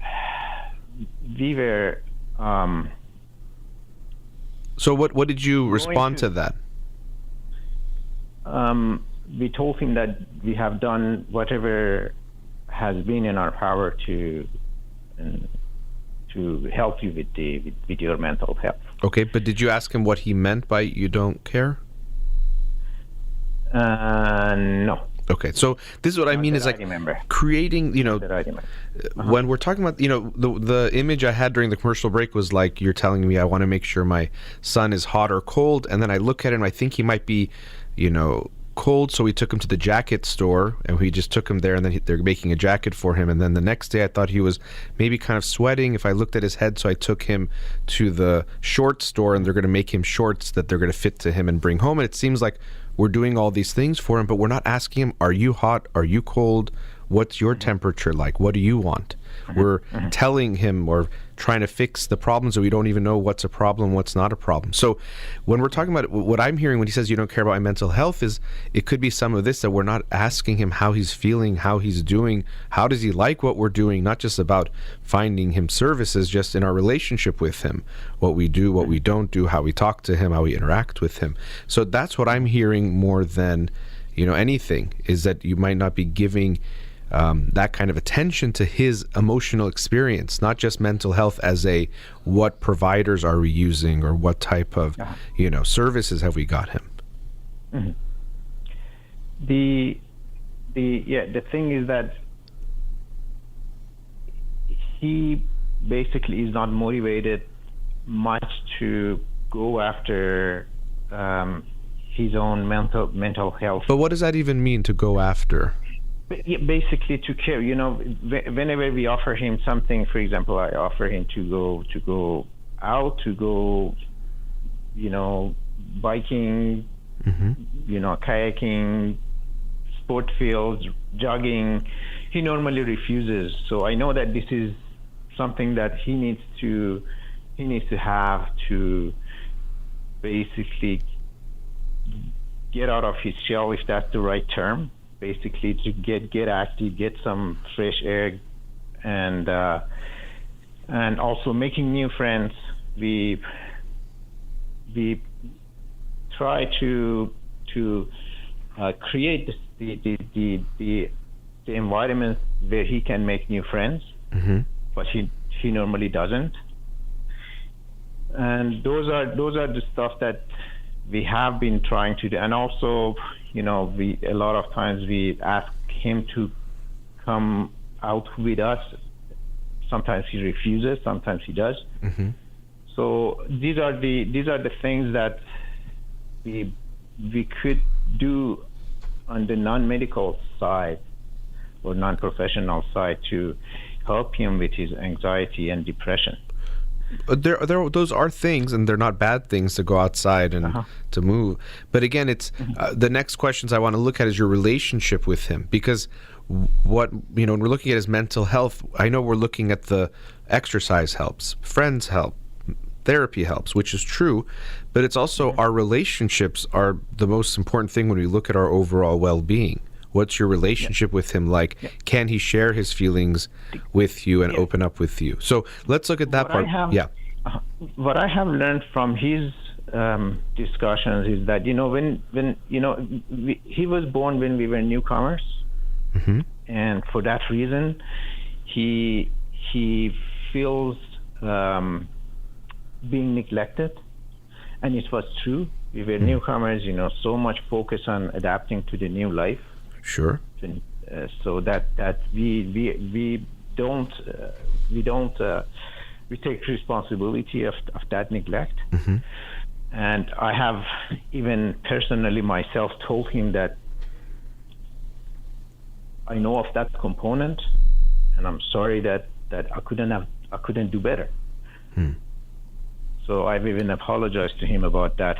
So what did you respond to that? We told him that we have done whatever has been in our power to help you with your mental health. Okay, but did you ask him what he meant by you don't care? No. Okay, so this is what I mean is like creating, when we're talking about, the image I had during the commercial break was like you're telling me I want to make sure my son is hot or cold, and then I look at him, I think he might be, cold, so we took him to the jacket store, and we just took him there, and then they're making a jacket for him, and then the next day I thought he was maybe kind of sweating if I looked at his head, so I took him to the shorts store, and they're going to make him shorts that they're going to fit to him and bring home, and it seems like we're doing all these things for him, but we're not asking him, are you hot? Are you cold? What's your temperature like? What do you want? We're telling him or trying to fix the problems that we don't even know what's a problem, what's not a problem. So when we're talking about what I'm hearing when he says you don't care about my mental health is it could be some of this, that we're not asking him how he's feeling, how he's doing, how does he like what we're doing, not just about finding him services, just in our relationship with him, what we do, what we don't do, how we talk to him, how we interact with him. So that's what I'm hearing more than anything, is that you might not be giving that kind of attention to his emotional experience, not just mental health as a what providers are we using or what type of services have we got him. Mm-hmm. The thing is that he basically is not motivated much to go after his own mental health. But what does that even mean, to go after? Basically to care. Whenever we offer him something, for example, I offer him to go out to go, biking, kayaking, sport fields, jogging, he normally refuses. So I know that this is something that he needs to have to basically get out of his shell, if that's the right term. Basically, to get active, get some fresh air, and also making new friends. We try to create the environment where he can make new friends, but he normally doesn't. And those are the stuff that we have been trying to do. And also, we a lot of times we ask him to come out with us. Sometimes he refuses, sometimes he does. So these are the things that we could do on the non-medical side or non-professional side to help him with his anxiety and depression. Those are things, and they're not bad things to go outside and to move. But again, it's the next questions I want to look at is your relationship with him, because when we're looking at his mental health, I know we're looking at the exercise helps, friends help, therapy helps, which is true, but it's also our relationships are the most important thing when we look at our overall well-being. What's your relationship with him like? Can he share his feelings with you and open up with you? So let's look at that part. What I have learned from his discussions is that when he was born when we were newcomers, and for that reason, he feels being neglected, and it was true. We were newcomers, so much focus on adapting to the new life. Sure. So that we take responsibility of that neglect. And I have even personally myself told him that I know of that component, and I'm sorry that I couldn't do better. So I've even apologized to him about that.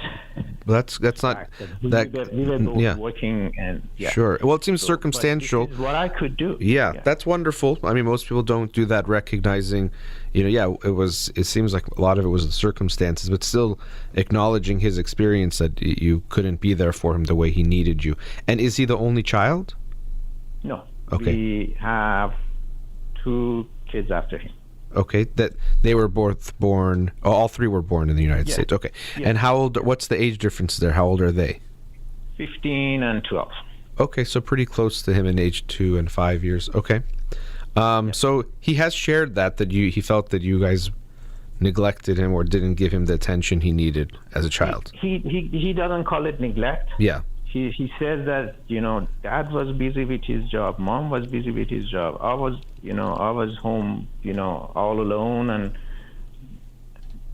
That's not that we were both working, and sure. Well, it seems circumstantial. This is what I could do. Yeah, that's wonderful. I mean, most people don't do that, recognizing, it seems like a lot of it was the circumstances, but still acknowledging his experience that you couldn't be there for him the way he needed you. And is he the only child? No. Okay. We have 2 kids after him. Okay, that they were both born. All 3 were born in the United States. Okay, and how old? What's the age difference there? How old are they? 15 and 12. Okay, so pretty close to him in age, 2 and 5 years. Okay, so he has shared that he felt that you guys neglected him or didn't give him the attention he needed as a child. He doesn't call it neglect. Yeah. He says that dad was busy with his job, mom was busy with his job. I was home, all alone, and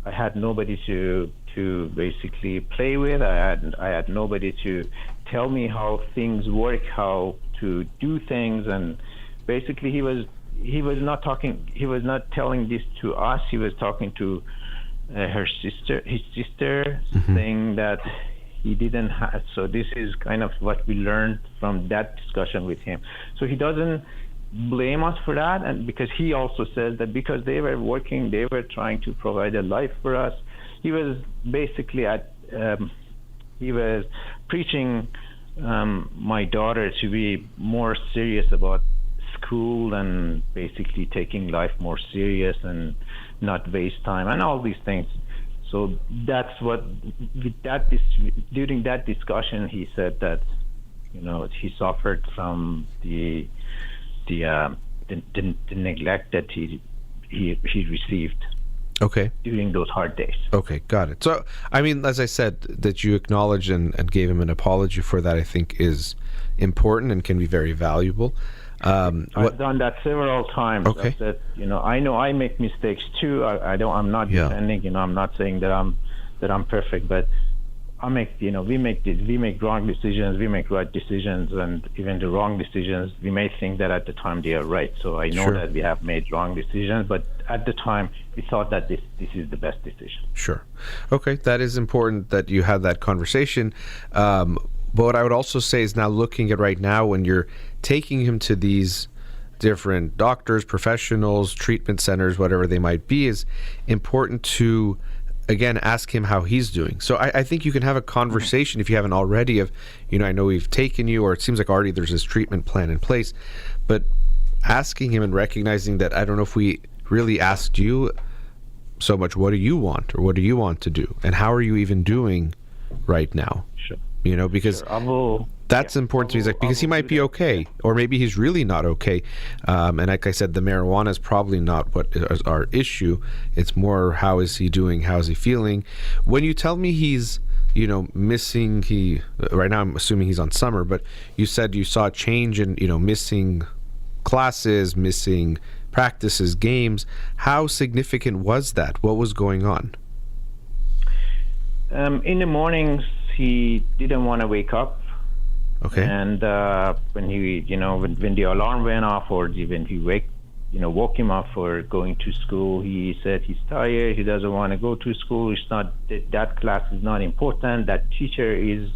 I had nobody to basically play with. I had nobody to tell me how things work, how to do things, and basically he was not telling this to us. He was talking to his sister, saying that he didn't have. So this is kind of what we learned from that discussion with him. So he doesn't blame us for that, and because he also says that because they were working, they were trying to provide a life for us. He was basically he was preaching my daughter to be more serious about school and basically taking life more serious and not waste time and all these things. So that's what, during that discussion, he said that, he suffered from the neglect that he received. Okay. During those hard days. Okay, got it. So, I mean, as I said, that you acknowledged and gave him an apology for that, I think is important and can be very valuable. I've done that several times. Okay. I said, I know I make mistakes too. I'm not defending. I'm not saying that I'm perfect, but we make wrong decisions, we make right decisions, and even the wrong decisions, we may think that at the time they are right. So I know Sure. that we have made wrong decisions, but at the time we thought that this is the best decision. Sure. Okay, that is important that you had that conversation. But what I would also say is now looking at right now when you're taking him to these different doctors, professionals, treatment centers, whatever they might be, is important to, again, ask him how he's doing. So I think you can have a conversation, if you haven't already, of, I know we've taken you, or it seems like already there's this treatment plan in place, but asking him and recognizing that, I don't know if we really asked you so much, what do you want, or what do you want to do, and how are you even doing right now? Sure. Because Sure. that's important to me. He's like, because he might be okay, or maybe he's really not okay. And like I said, the marijuana is probably not what is our issue. It's more, how is he doing? How is he feeling? When you tell me he's, missing, right now I'm assuming he's on summer, but you said you saw a change in, missing classes, missing practices, games. How significant was that? What was going on? In the mornings, he didn't want to wake up. Okay. And when he, when the alarm went off, or when he woke him up for going to school, he said he's tired. He doesn't want to go to school. It's not that class is not important. That teacher is,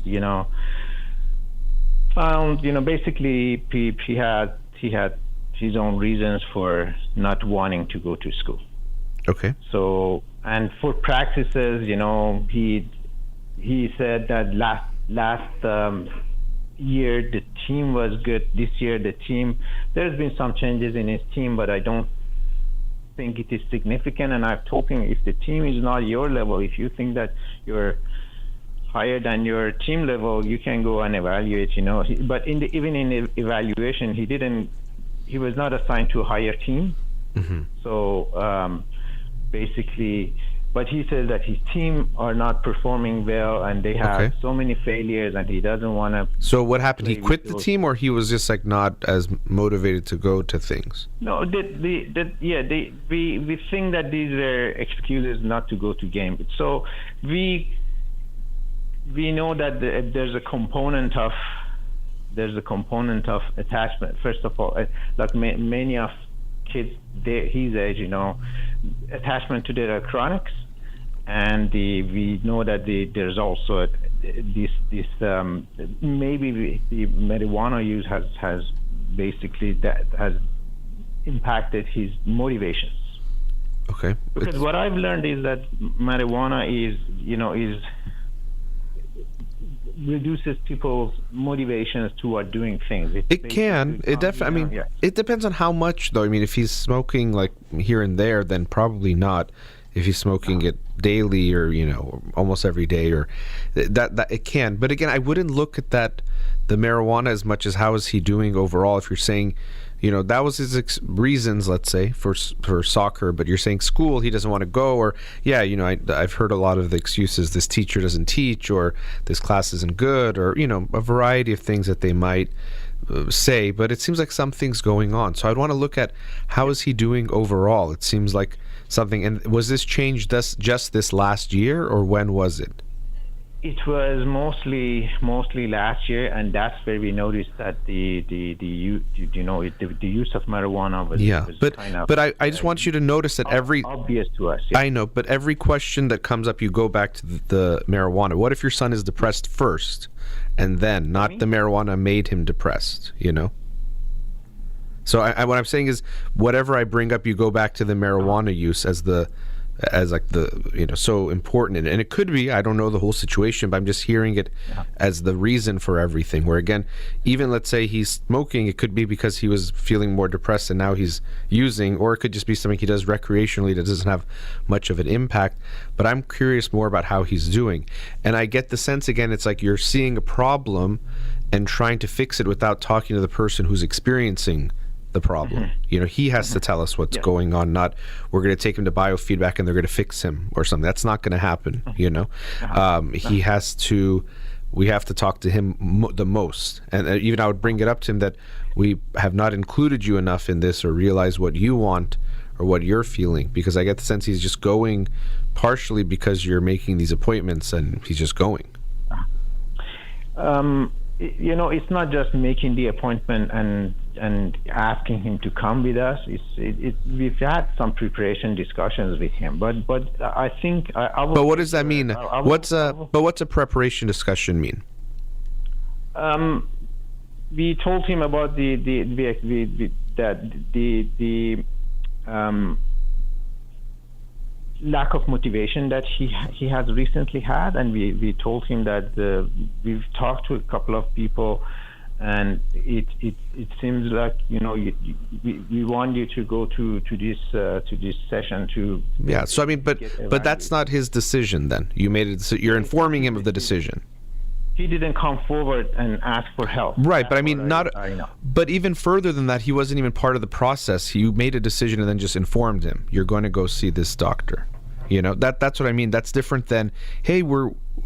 found, basically he had his own reasons for not wanting to go to school. Okay. So, and for practices, he said that last year the team was good. This year there's been some changes in his team, but I don't think it is significant. And I've told him, if the team is not your level, if you think that you're higher than your team level, you can go and evaluate. But even in the evaluation, he was not assigned to a higher team. Mm-hmm. So basically, but he says that his team are not performing well, and they have so many failures, and he doesn't want to. So what happened? He quit the team, or he was just like not as motivated to go to things? No, we think that these were excuses not to go to games. So we know that there's a component of attachment. First of all, like many of kids his age, attachment to their electronics, and we know that there's also this maybe the marijuana use has basically that has impacted his motivations. Okay. Because what I've learned is that marijuana is reduces people's motivations toward doing things. It can. It definitely. I mean, it depends on how much, though. I mean, if he's smoking like here and there, then probably not. If he's smoking it daily, or almost every day, or that it can. But again, I wouldn't look at the marijuana as much as how is he doing overall. If you're saying, that was his reasons, let's say, for soccer, but you're saying school, he doesn't want to go, or I've heard a lot of the excuses, this teacher doesn't teach, or this class isn't good, or a variety of things that they might say, but it seems like something's going on. So I'd want to look at how is he doing overall. It seems like something. And was this change just this last year, or when was it? It was mostly last year, and that's where we noticed that the use of marijuana was but kind of. But I just want you to notice that every obvious to us. Yeah. I know, but every question that comes up, you go back to the marijuana. What if your son is depressed first, and then not the marijuana made him depressed? So what I'm saying is, whatever I bring up, you go back to the marijuana use as so important, and it could be, I don't know the whole situation, but I'm just hearing it as the reason for everything. Where again, even let's say he's smoking, it could be because he was feeling more depressed and now he's using, or it could just be something he does recreationally that doesn't have much of an impact. But I'm curious more about how he's doing, and I get the sense, again, it's like you're seeing a problem and trying to fix it without talking to the person who's experiencing the problem. He has to tell us what's going on, not we're going to take him to biofeedback and they're going to fix him or something. That's not going to happen. He has to, we have to talk to him the most. And even I would bring it up to him that we have not included you enough in this, or realize what you want or what you're feeling, because I get the sense he's just going partially because you're making these appointments and he's just going. It's not just making the appointment and asking him to come with us. We've had some preparation discussions with him, but I think I will. But what does that mean? What's a preparation discussion mean? We told him about the lack of motivation that he has recently had, and we told him that we've talked to a couple of people, and it seems like we want you to go to this session to. Yeah. So I mean, but that's not his decision. Then you made it. You're informing him of the decision. He didn't come forward and ask for help. Right, but I mean, I know. But even further than that, he wasn't even part of the process. You made a decision and then just informed him, you're going to go see this doctor. That's what I mean. That's different than, hey,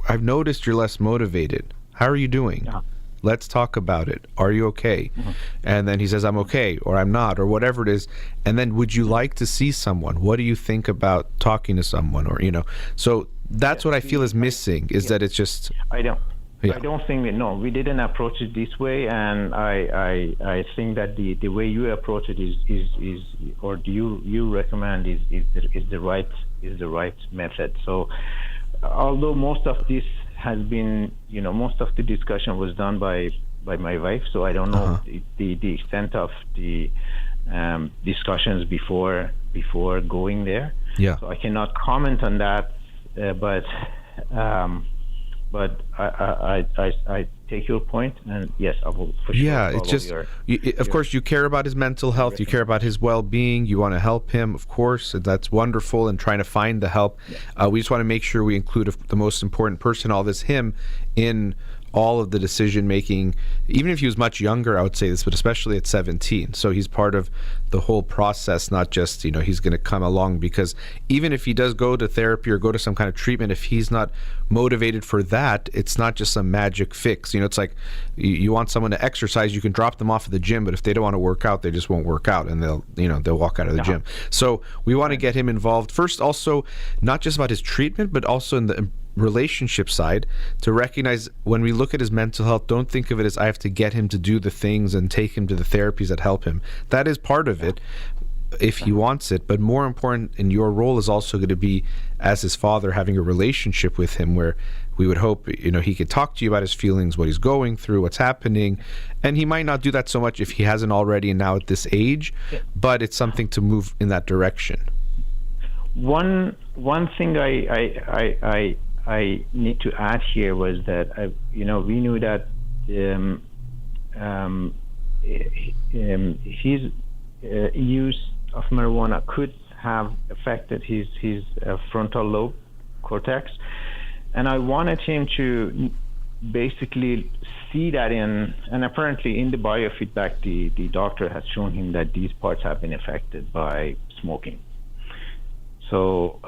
I've noticed you're less motivated. How are you doing? Yeah. Let's talk about it. Are you okay? Mm-hmm. And then he says, I'm okay, or I'm not, or whatever it is. And then, would you like to see someone? What do you think about talking to someone? Or, so that's what I feel is missing, is that it's just... Yeah. I don't think we didn't approach it this way, and I think that the way you approach it is or do you recommend is the right method. So although most of this has been most of the discussion was done by my wife, so I don't know the extent of the discussions before going there. Yeah. So I cannot comment on that, but I take your point, and yes, I will for sure. Yeah, it's just, of course, you care about his mental health, you care about his well-being, you want to help him, of course, and that's wonderful, and trying to find the help. Yeah. We just want to make sure we include the most important person, all this, him, in all of the decision making. Even if he was much younger, I would say this, but especially at 17. So he's part of the whole process, not just, he's going to come along, because even if he does go to therapy or go to some kind of treatment, if he's not motivated for that, it's not just some magic fix. It's like you want someone to exercise, you can drop them off at the gym, but if they don't want to work out, they just won't work out, and they'll walk out of the gym. So we want to get him involved first, also not just about his treatment, but also in the relationship side, to recognize when we look at his mental health, don't think of it as I have to get him to do the things and take him to the therapies that help him. That is part of it if he wants it, but more important in your role is also going to be, as his father, having a relationship with him where we would hope he could talk to you about his feelings, what he's going through, what's happening, and he might not do that so much if he hasn't already, and now at this age, but it's something to move in that direction. One thing I need to add here was that we knew that his use of marijuana could have affected his frontal lobe cortex, and I wanted him to basically see that and apparently in the biofeedback, the doctor has shown him that these parts have been affected by smoking. So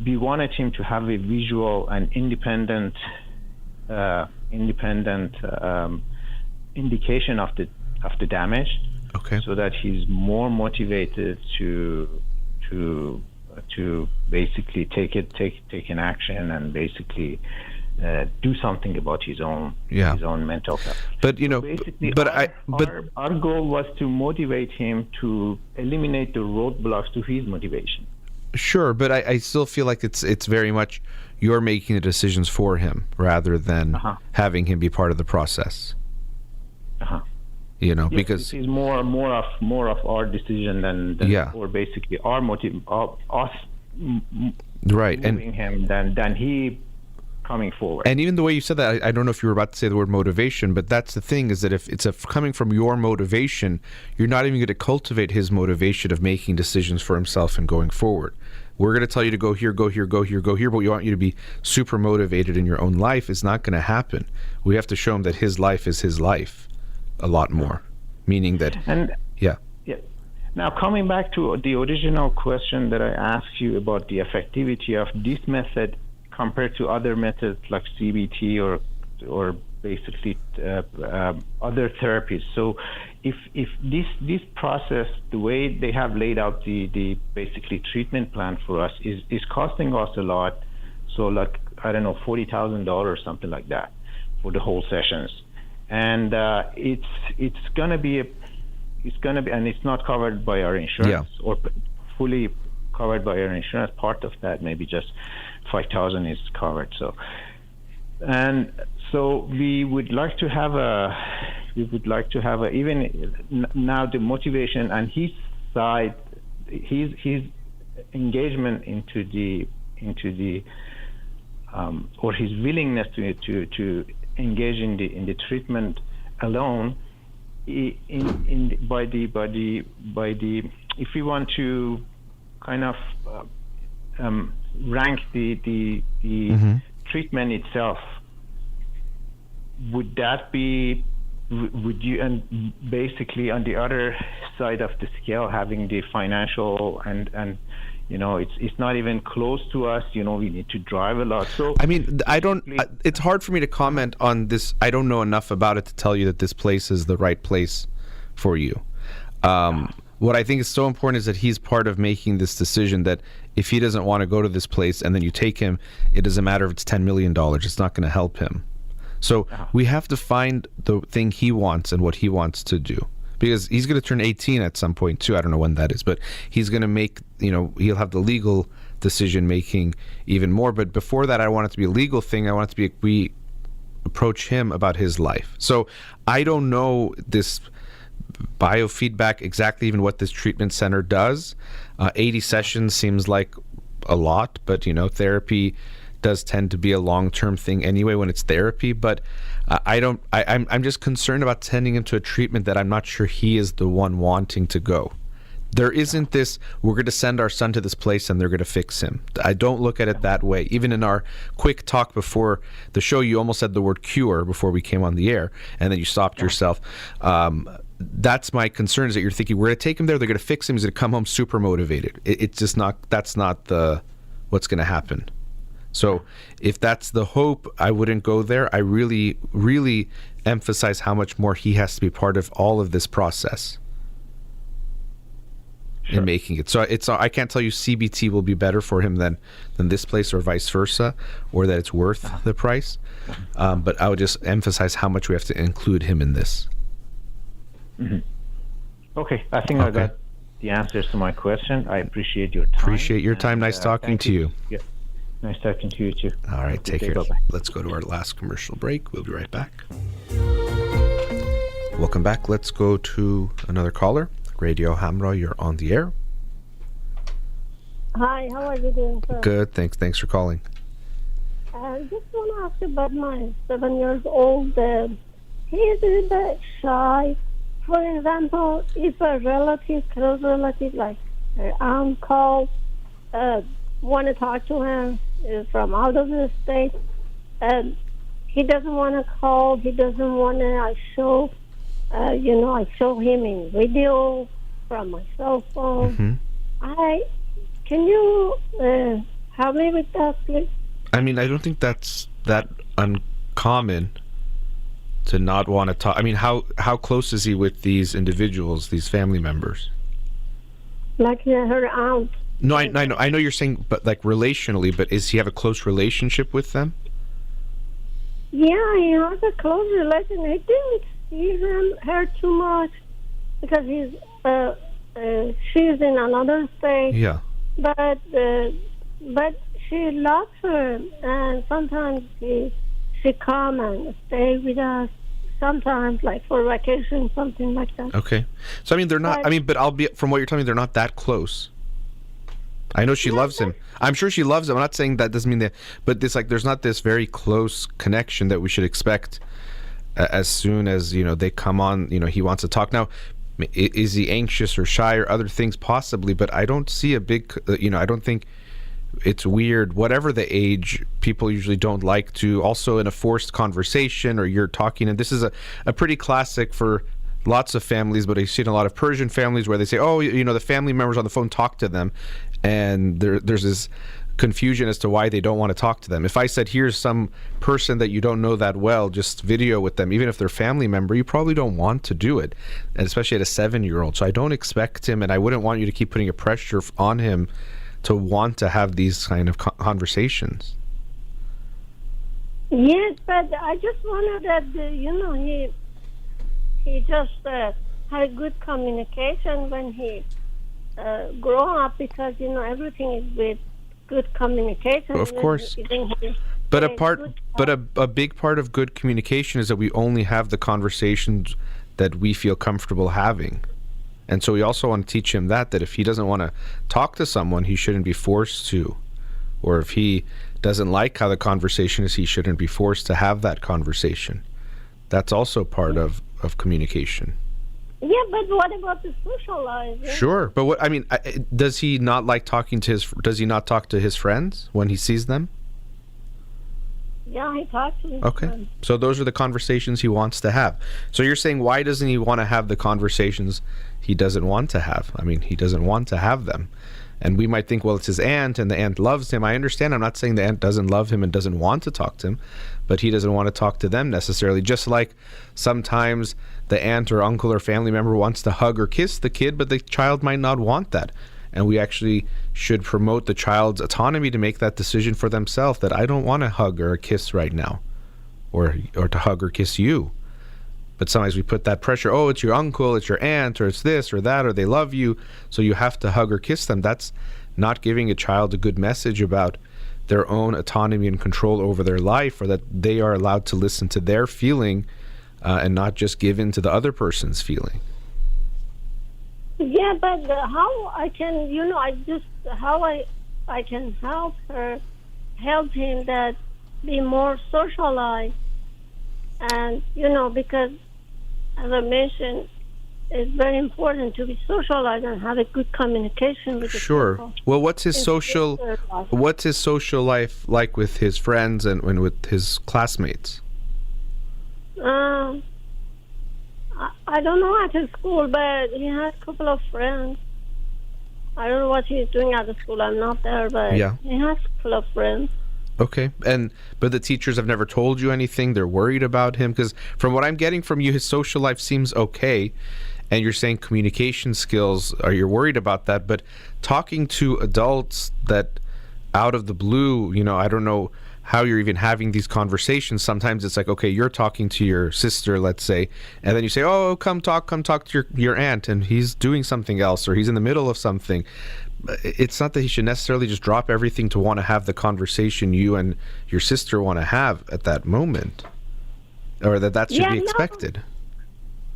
we wanted him to have a visual and independent indication of the damage, okay, so that he's more motivated to basically take an action and basically do something about his own mental health. But our goal was to motivate him to eliminate the roadblocks to his motivation. Sure, but I still feel like it's very much you're making the decisions for him rather than having him be part of the process. Yes, because it is more of our decision than or basically our motive of us right, moving him than he coming forward. And even the way you said that, I don't know if you were about to say the word motivation, but that's the thing, is that if it's coming from your motivation, you're not even going to cultivate his motivation of making decisions for himself and going forward. We're going to tell you to go here, go here, go here, go here, but we want you to be super motivated in your own life. It's not going to happen. We have to show him that his life is his life a lot more, meaning that... Now, coming back to the original question that I asked you about the effectivity of this method compared to other methods like CBT or basically other therapies. So if this process, the way they have laid out the basically treatment plan for us is costing us a lot, so like, I don't know, $40,000 or something like that for the whole sessions, and it's gonna be and it's not covered by our insurance or fully covered by our insurance. Part of that, maybe just 5,000 is covered. So we would like to have even now the motivation and his side, his engagement into the or his willingness to engage in the treatment alone by the if we want to kind of rank the treatment itself, would you, and basically on the other side of the scale, having the financial and it's not even close to us, we need to drive a lot. So I mean, it's hard for me to comment on this. I don't know enough about it to tell you that this place is the right place for you. What I think is so important is that he's part of making this decision, that if he doesn't want to go to this place and then you take him, it doesn't matter if it's $10 million. It's not going to help him. So we have to find the thing he wants and what he wants to do. Because he's going to turn 18 at some point too. I don't know when that is, but he's going to make, he'll have the legal decision making even more. But before that, I want it to be a legal thing. I want it to be, we approach him about his life. So I don't know this biofeedback, exactly even what this treatment center does. 80 sessions seems like a lot, but therapy does tend to be a long-term thing anyway when it's therapy. But I'm just concerned about sending him to a treatment that I'm not sure he is the one wanting to go. There isn't this, we're going to send our son to this place and they're going to fix him. I don't look at it that way. Even in our quick talk before the show, you almost said the word cure before we came on the air, and then you stopped yourself. That's my concern, is that you're thinking, we're going to take him there, they're going to fix him, he's going to come home super motivated. It's just not, that's not what's going to happen. So if that's the hope, I wouldn't go there. I really, really emphasize how much more he has to be part of all of this process in making it. So I can't tell you CBT will be better for him than this place or vice versa, or that it's worth the price. But I would just emphasize how much we have to include him in this. Mm-hmm. Okay, I think I got the answers to my question. I appreciate your time. Appreciate your time. Nice talking to you. Yeah. Nice talking to you too. All right, take care. Bye-bye. Let's go to our last commercial break. We'll be right back. Welcome back. Let's go to another caller. Radio Hamra, you're on the air. Hi, how are you doing, sir? Good, thanks. Thanks for calling. I just want to ask about my 7-year-old. He is a bit shy. For example, if a relative, close relative, like an aunt calls, want to talk to him from out of the state, he doesn't want to call. He doesn't want to. I show him in video from my cell phone. Mm-hmm. Can you help me with that, please? I mean, I don't think that's that uncommon to not want to talk. I mean, how close is he with these individuals, these family members? Like her aunt. No, I know you're saying, but like relationally, but does he have a close relationship with them? Yeah, he has a close relation. He didn't see her too much because she's in another state. Yeah. But she loves her, and sometimes she come and stay with us. Sometimes, like for vacation, something like that. Okay. So I mean, they're not. But I'll be from what you're telling me, they're not that close. I know she loves him. I'm sure she loves him. I'm not saying that doesn't mean that, but there's not this very close connection that we should expect as soon as they come on. He wants to talk. Now, is he anxious or shy or other things? Possibly, but I don't see a big. I don't think it's weird. Whatever the age, people usually don't like to. Also, in a forced conversation, or you're talking, and this is a pretty classic for lots of families, but I've seen a lot of Persian families where they say, oh, the family members on the phone, talk to them. And there's this confusion as to why they don't want to talk to them. If I said, here's some person that you don't know that well, just video with them, even if they're a family member, you probably don't want to do it, and especially at a 7-year-old. So I don't expect him, and I wouldn't want you to keep putting a pressure on him to want to have these kind of conversations. Yes, but I just wanted that, he just had good communication when he grow up, because, everything is with good communication. Of course. But a big part of good communication is that we only have the conversations that we feel comfortable having. And so we also want to teach him that if he doesn't want to talk to someone, he shouldn't be forced to. Or if he doesn't like how the conversation is, he shouldn't be forced to have that conversation. That's also part of communication. Yeah, but what about the socializing? Sure, but does he not like talking to does he not talk to his friends when he sees them? Yeah, he talks to his Okay, friends. so those are the conversations he wants to have. So you're saying, why doesn't he want to have the conversations he doesn't want to have? I mean, he doesn't want to have them. And we might think, well, it's his aunt and the aunt loves him. I understand. I'm not saying the aunt doesn't love him and doesn't want to talk to him, but he doesn't want to talk to them necessarily. Just like sometimes the aunt or uncle or family member wants to hug or kiss the kid, but the child might not want that. And we actually should promote the child's autonomy to make that decision for themselves, that I don't want to hug or kiss right now, or to hug or kiss you. But sometimes we put that pressure, oh, it's your uncle, it's your aunt, or it's this or that, or they love you, so you have to hug or kiss them. That's not giving a child a good message about their own autonomy and control over their life, or that they are allowed to listen to their feeling and not just give in to the other person's feeling. Yeah, but how I can, I can help him that be more socialized. And, because, as I mentioned, it's very important to be socialized and have a good communication with the people. Well, what's his social life like with his friends and with his classmates? I don't know at his school, but he has a couple of friends. I don't know what he's doing at the school. I'm not there, but he has a couple of friends. Okay, but the teachers have never told you anything? They're worried about him? Because from what I'm getting from you, his social life seems okay, and you're saying communication skills, you're worried about that, but talking to adults that out of the blue, I don't know how you're even having these conversations. Sometimes it's like, okay, you're talking to your sister, let's say, and then you say, oh, come talk to your aunt, and he's doing something else, or he's in the middle of something. It's not that he should necessarily just drop everything to want to have the conversation you and your sister want to have at that moment, or that should be expected.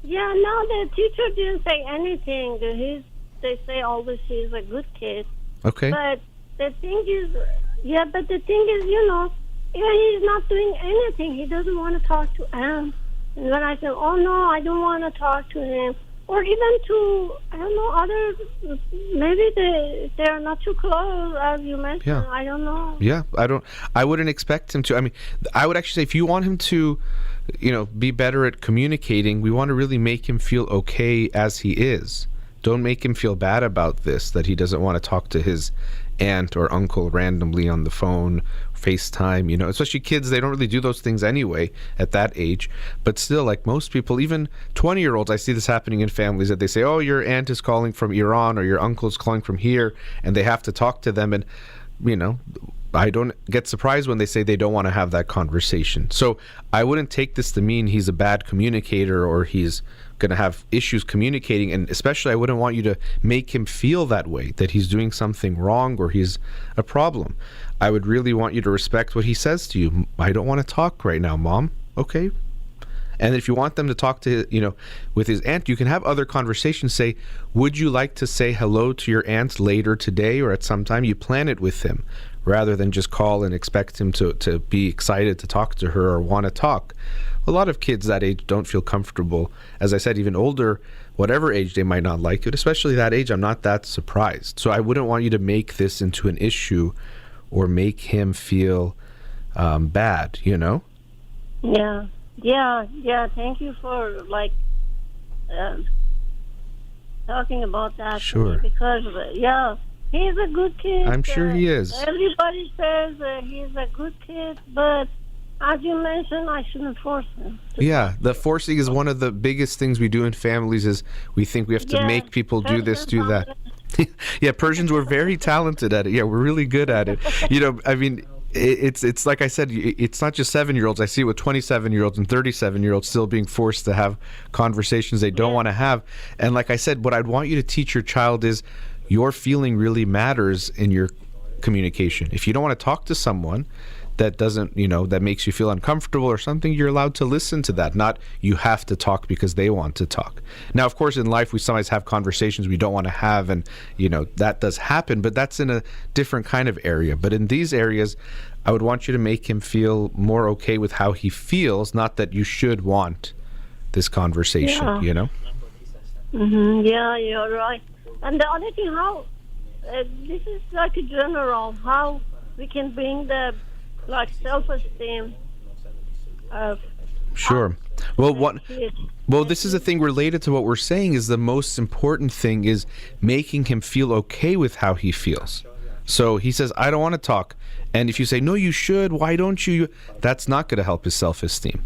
No, the teacher didn't say anything. They say always he's a good kid. Okay. But the thing is, he's not doing anything. He doesn't want to talk to Anne. And when I said, oh, no, I don't want to talk to him, or even to, I don't know, others, maybe they are not too close, as you mentioned. Yeah. I don't know. Yeah, I wouldn't expect him to. I mean, I would actually say if you want him to, be better at communicating, we want to really make him feel okay as he is. Don't make him feel bad about this, that he doesn't want to talk to his aunt or uncle randomly on the phone, FaceTime, especially kids, they don't really do those things anyway at that age. But still, like most people, even 20-year-olds, I see this happening in families, that they say, oh, your aunt is calling from Iran, or your uncle is calling from here, and they have to talk to them. And, I don't get surprised when they say they don't want to have that conversation. So I wouldn't take this to mean he's a bad communicator or he's going to have issues communicating. And especially, I wouldn't want you to make him feel that way, that he's doing something wrong or he's a problem. I would really want you to respect what he says to you. I don't want to talk right now, Mom. Okay. And if you want them to talk to, with his aunt, you can have other conversations. Say, would you like to say hello to your aunt later today or at some time? You plan it with him rather than just call and expect him to be excited to talk to her or want to talk. A lot of kids that age don't feel comfortable. As I said, even older, whatever age, they might not like it, especially that age. I'm not that surprised. So I wouldn't want you to make this into an issue or make him feel bad, Yeah. Thank you for talking about that. Sure. Because he's a good kid. I'm sure he is. Everybody says he's a good kid, but as you mentioned, I shouldn't force him. Yeah, the forcing is one of the biggest things we do in families. Is we think we have to make people do this, do that. Yeah, Persians were very talented at it. Yeah, we're really good at it. it's like I said, it's not just 7-year-olds. I see it with 27-year-olds and 37-year-olds still being forced to have conversations they don't want to have. And like I said, what I'd want you to teach your child is your feeling really matters in your communication. If you don't want to talk to someone that doesn't, that makes you feel uncomfortable or something, you're allowed to listen to that, not you have to talk because they want to talk. Now, of course, in life, we sometimes have conversations we don't want to have, and, that does happen, but that's in a different kind of area. But in these areas, I would want you to make him feel more okay with how he feels, not that you should want this conversation, Mm-hmm. Yeah, you're right. And the other thing, how, this is like a general, how we can bring the self-esteem of sure. Well, this is a thing related to what we're saying is the most important thing is making him feel okay with how he feels. So he says, I don't want to talk. And if you say, no, you should, why don't you? That's not going to help his self-esteem.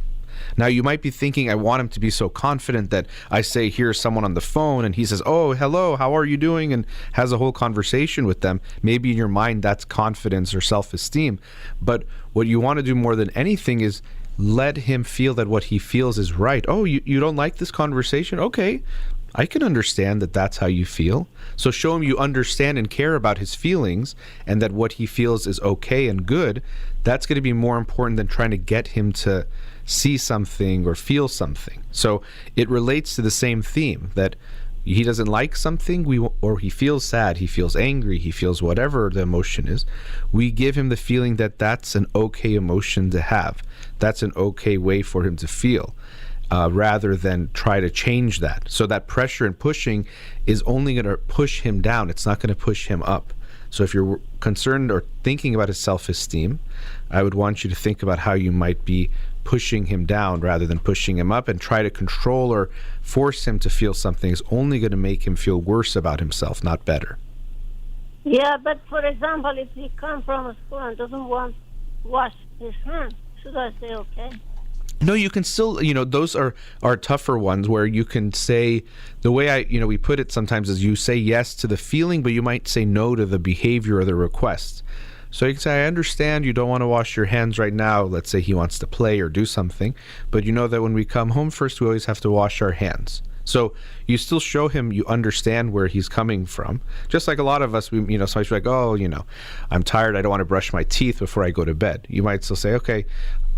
Now, you might be thinking, I want him to be so confident that I say, here's someone on the phone, and he says, oh, hello, how are you doing? And has a whole conversation with them. Maybe in your mind, that's confidence or self-esteem. But what you want to do more than anything is let him feel that what he feels is right. Oh, you don't like this conversation? Okay, I can understand that that's how you feel. So show him you understand and care about his feelings and that what he feels is okay and good. That's going to be more important than trying to get him to see something or feel something. So it relates to the same theme that he doesn't like something, or he feels sad, he feels angry, he feels whatever the emotion is. We give him the feeling that that's an okay emotion to have. That's an okay way for him to feel, rather than try to change that. So that pressure and pushing is only going to push him down. It's not going to push him up. So if you're concerned or thinking about his self-esteem, I would want you to think about how you might be pushing him down rather than pushing him up, and try to control or force him to feel something is only going to make him feel worse about himself, not better. Yeah, but for example, if he comes from school and doesn't want to wash his hands, should I say okay? No, you can still, those are tougher ones where you can say, the way we put it sometimes is you say yes to the feeling, but you might say no to the behavior or the request. So you can say, I understand you don't want to wash your hands right now. Let's say he wants to play or do something, but you know that when we come home first, we always have to wash our hands. So you still show him you understand where he's coming from. Just like a lot of us, somebody's like, oh, I'm tired. I don't want to brush my teeth before I go to bed. You might still say, okay,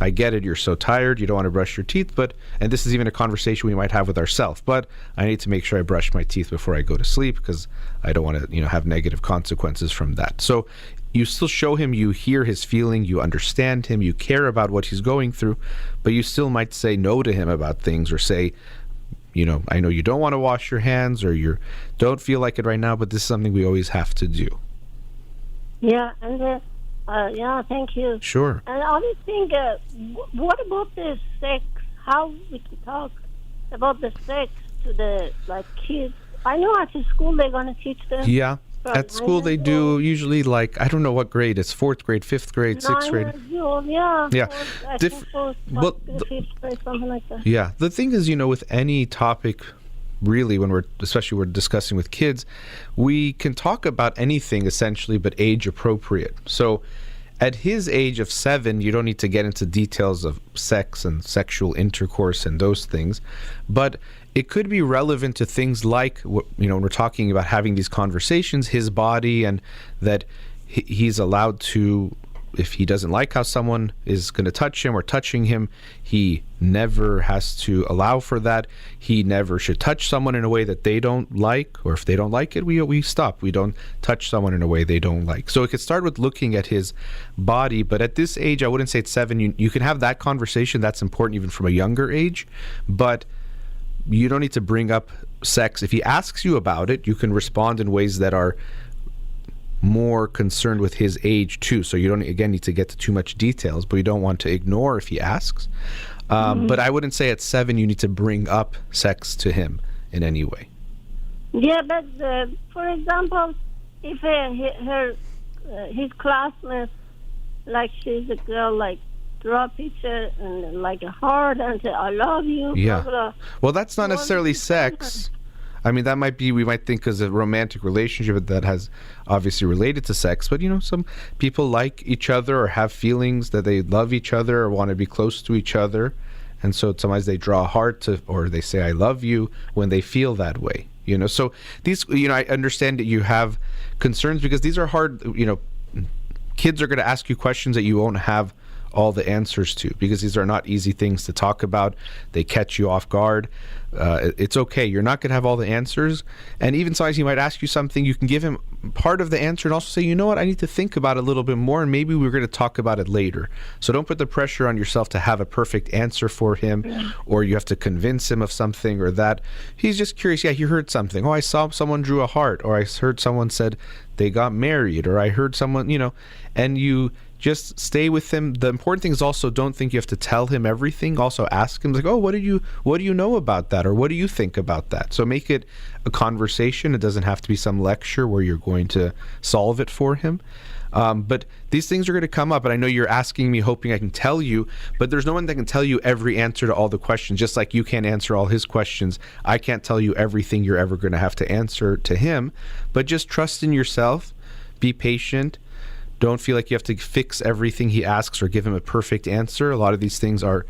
I get it. You're so tired. You don't want to brush your teeth. And this is even a conversation we might have with ourselves, but I need to make sure I brush my teeth before I go to sleep because I don't want to, have negative consequences from that. So you still show him you hear his feeling, you understand him, you care about what he's going through, but you still might say no to him about things or say, I know you don't want to wash your hands or you don't feel like it right now, but this is something we always have to do. Yeah, and thank you. Sure. And I was thinking, what about the sex? How we can talk about the sex to the kids? I know at the school they're going to teach them. Yeah. At school, they do usually I don't know what grade. It's 4th grade, 5th grade, 6th grade. Yeah. Fifth grade, something like that. Yeah. The thing is, with any topic, really, especially we're discussing with kids, we can talk about anything essentially, but age appropriate. So at his age of 7, you don't need to get into details of sex and sexual intercourse and those things, but it could be relevant to things like, when we're talking about having these conversations, his body, and that he's allowed to, if he doesn't like how someone is going to touch him or touching him, he never has to allow for that. He never should touch someone in a way that they don't like, or if they don't like it, we stop. We don't touch someone in a way they don't like. So it could start with looking at his body, but at this age, I wouldn't say it's 7. You can have that conversation. That's important even from a younger age, but you don't need to bring up sex. If he asks you about it, you can respond in ways that are more concerned with his age too. So you don't, again, need to get to too much details, but you don't want to ignore if he asks. But I wouldn't say at 7 you need to bring up sex to him in any way. Yeah, but for example, if his classmates, she's a girl, draw a picture and a heart and say, I love you. Yeah. Blah, blah. Well, that's not necessarily sex. I mean, that might be, we might think as a romantic relationship that has obviously related to sex, but some people like each other or have feelings that they love each other or want to be close to each other. And so sometimes they draw a heart to, or they say, I love you when they feel that way. So these, I understand that you have concerns because these are hard, kids are going to ask you questions that you won't have all the answers to, because these are not easy things to talk about. They catch you off guard. It's okay. You're not going to have all the answers. And even sometimes he might ask you something, you can give him part of the answer and also say, you know what, I need to think about it a little bit more, and maybe we're going to talk about it later. So don't put the pressure on yourself to have a perfect answer for him, or you have to convince him of something or that. He's just curious. Yeah, he heard something. Oh, I saw someone drew a heart, or I heard someone said they got married, or I heard someone, and you just stay with him. The important thing is also, don't think you have to tell him everything. Also ask him, like, oh, what do you know about that? Or what do you think about that? So make it a conversation. It doesn't have to be some lecture where you're going to solve it for him. But these things are going to come up, and I know you're asking me hoping I can tell you, but there's no one that can tell you every answer to all the questions. Just like you can't answer all his questions, I can't tell you everything you're ever going to have to answer to him. But just trust in yourself. Be patient. Don't feel like you have to fix everything he asks or give him a perfect answer. A lot of these things are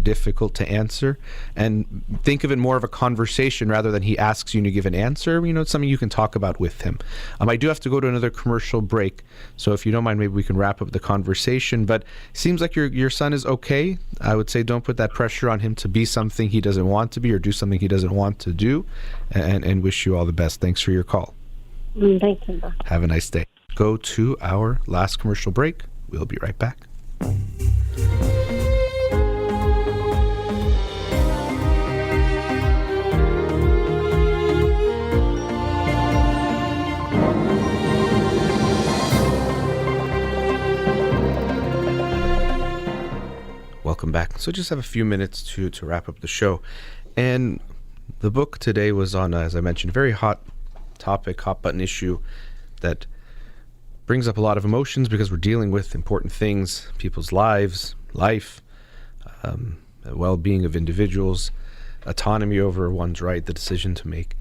difficult to answer. And think of it more of a conversation rather than he asks you and you give an answer. It's something you can talk about with him. I do have to go to another commercial break. So if you don't mind, maybe we can wrap up the conversation. But it seems like your son is okay. I would say don't put that pressure on him to be something he doesn't want to be or do something he doesn't want to do. And wish you all the best. Thanks for your call. Thank you. Have a nice day. Go to our last commercial break. We'll be right back. Welcome back. So just have a few minutes to wrap up the show. And the book today was on, as I mentioned, a very hot topic, hot button issue that brings up a lot of emotions because we're dealing with important things, people's lives, life, the well-being of individuals, autonomy over one's right, the decision to make,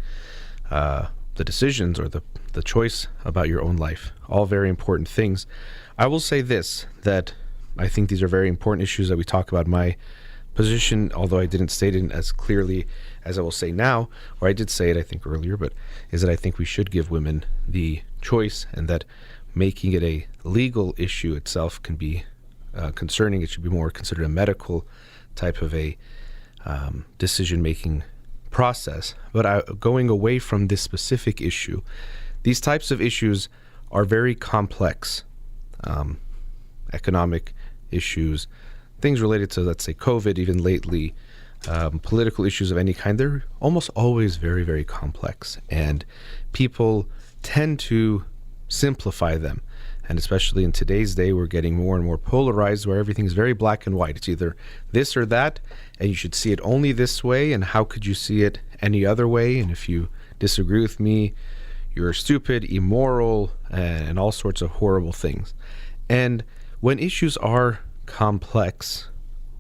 the decisions or the choice about your own life, all very important things. I will say this, that I think these are very important issues that we talk about. My position, although I didn't state it as clearly as I will say now, or I did say it I think earlier, but is that I think we should give women the choice, and that making it a legal issue itself can be concerning. It should be more considered a medical type of a decision-making process. But going away from this specific issue, these types of issues are very complex. Economic issues, things related to, let's say, COVID, even lately, political issues of any kind, they're almost always very, very complex. And people tend to simplify them. And especially in today's day, we're getting more and more polarized, where everything is very black and white. It's either this or that, and you should see it only this way, and how could you see it any other way? And if you disagree with me, you're stupid, immoral, and all sorts of horrible things. And when issues are complex,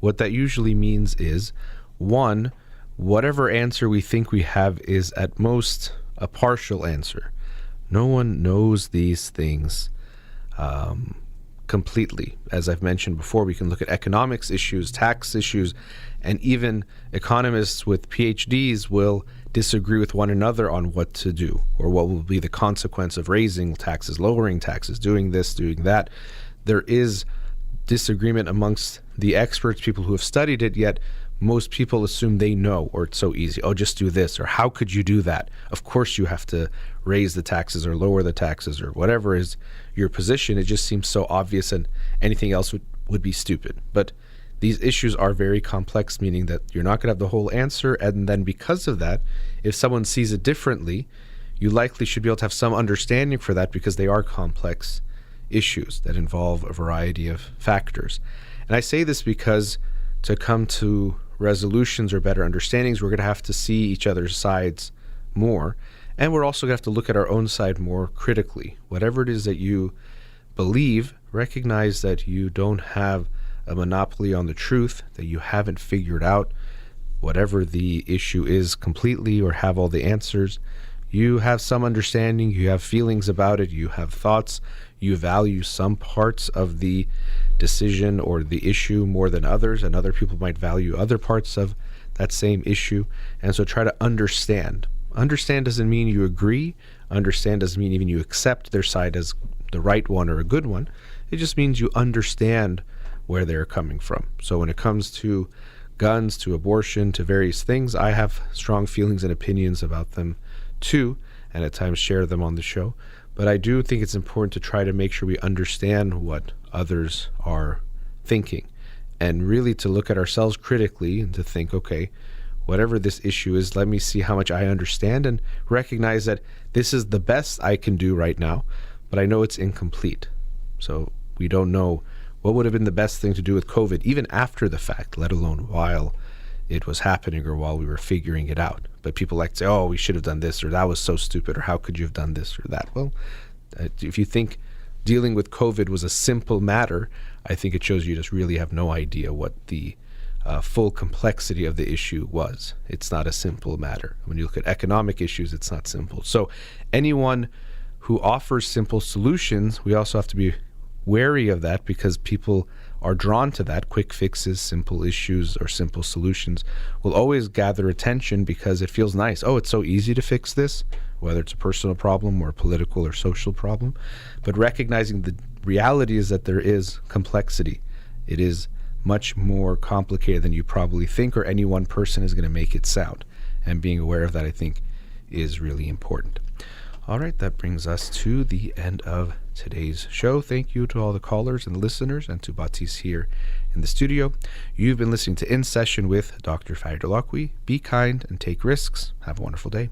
what that usually means is, one, whatever answer we think we have is at most a partial answer. No one knows these things completely. As I've mentioned before, we can look at economics issues, tax issues, and even economists with PhDs will disagree with one another on what to do, or what will be the consequence of raising taxes, lowering taxes, doing this, doing that. There is disagreement amongst the experts, people who have studied it, yet most people assume they know, or it's so easy. Oh, just do this, or how could you do that? Of course you have to raise the taxes or lower the taxes, or whatever is your position. It just seems so obvious, and anything else would be stupid. But these issues are very complex, meaning that you're not going to have the whole answer, and then because of that, if someone sees it differently, you likely should be able to have some understanding for that, because they are complex issues that involve a variety of factors. And I say this because to come to resolutions or better understandings, we're going to have to see each other's sides more, and we're also going to have to look at our own side more critically. Whatever it is that you believe, recognize that you don't have a monopoly on the truth, that you haven't figured out whatever the issue is completely or have all the answers. You have some understanding, you have feelings about it, you have thoughts, you value some parts of the decision or the issue more than others, and other people might value other parts of that same issue. And so try to understand. Understand doesn't mean you agree. Understand doesn't mean even you accept their side as the right one or a good one. It just means you understand where they're coming from. So when it comes to guns, to abortion, to various things, I have strong feelings and opinions about them too, and at times share them on the show. But I do think it's important to try to make sure we understand what others are thinking, and really to look at ourselves critically and to think, okay, whatever this issue is, let me see how much I understand and recognize that this is the best I can do right now, but I know it's incomplete. So we don't know what would have been the best thing to do with COVID, even after the fact, let alone while it was happening or while we were figuring it out. But people like to say, oh, we should have done this, or that was so stupid, or how could you have done this or that? Well, if you think dealing with COVID was a simple matter, I think it shows you just really have no idea what the full complexity of the issue was. It's not a simple matter. When you look at economic issues, it's not simple. So anyone who offers simple solutions, we also have to be wary of that, because people are drawn to that. Quick fixes, simple issues, or simple solutions will always gather attention because it feels nice. Oh, it's so easy to fix this, whether it's a personal problem or a political or social problem. But recognizing the reality is that there is complexity. It is much more complicated than you probably think, or any one person is going to make it sound. And being aware of that, I think, is really important. All right, that brings us to the end of today's show. Thank you to all the callers and listeners, and to Batis here in the studio. You've been listening to In Session with Dr. Farid Holakouee. Be kind and take risks. Have a wonderful day.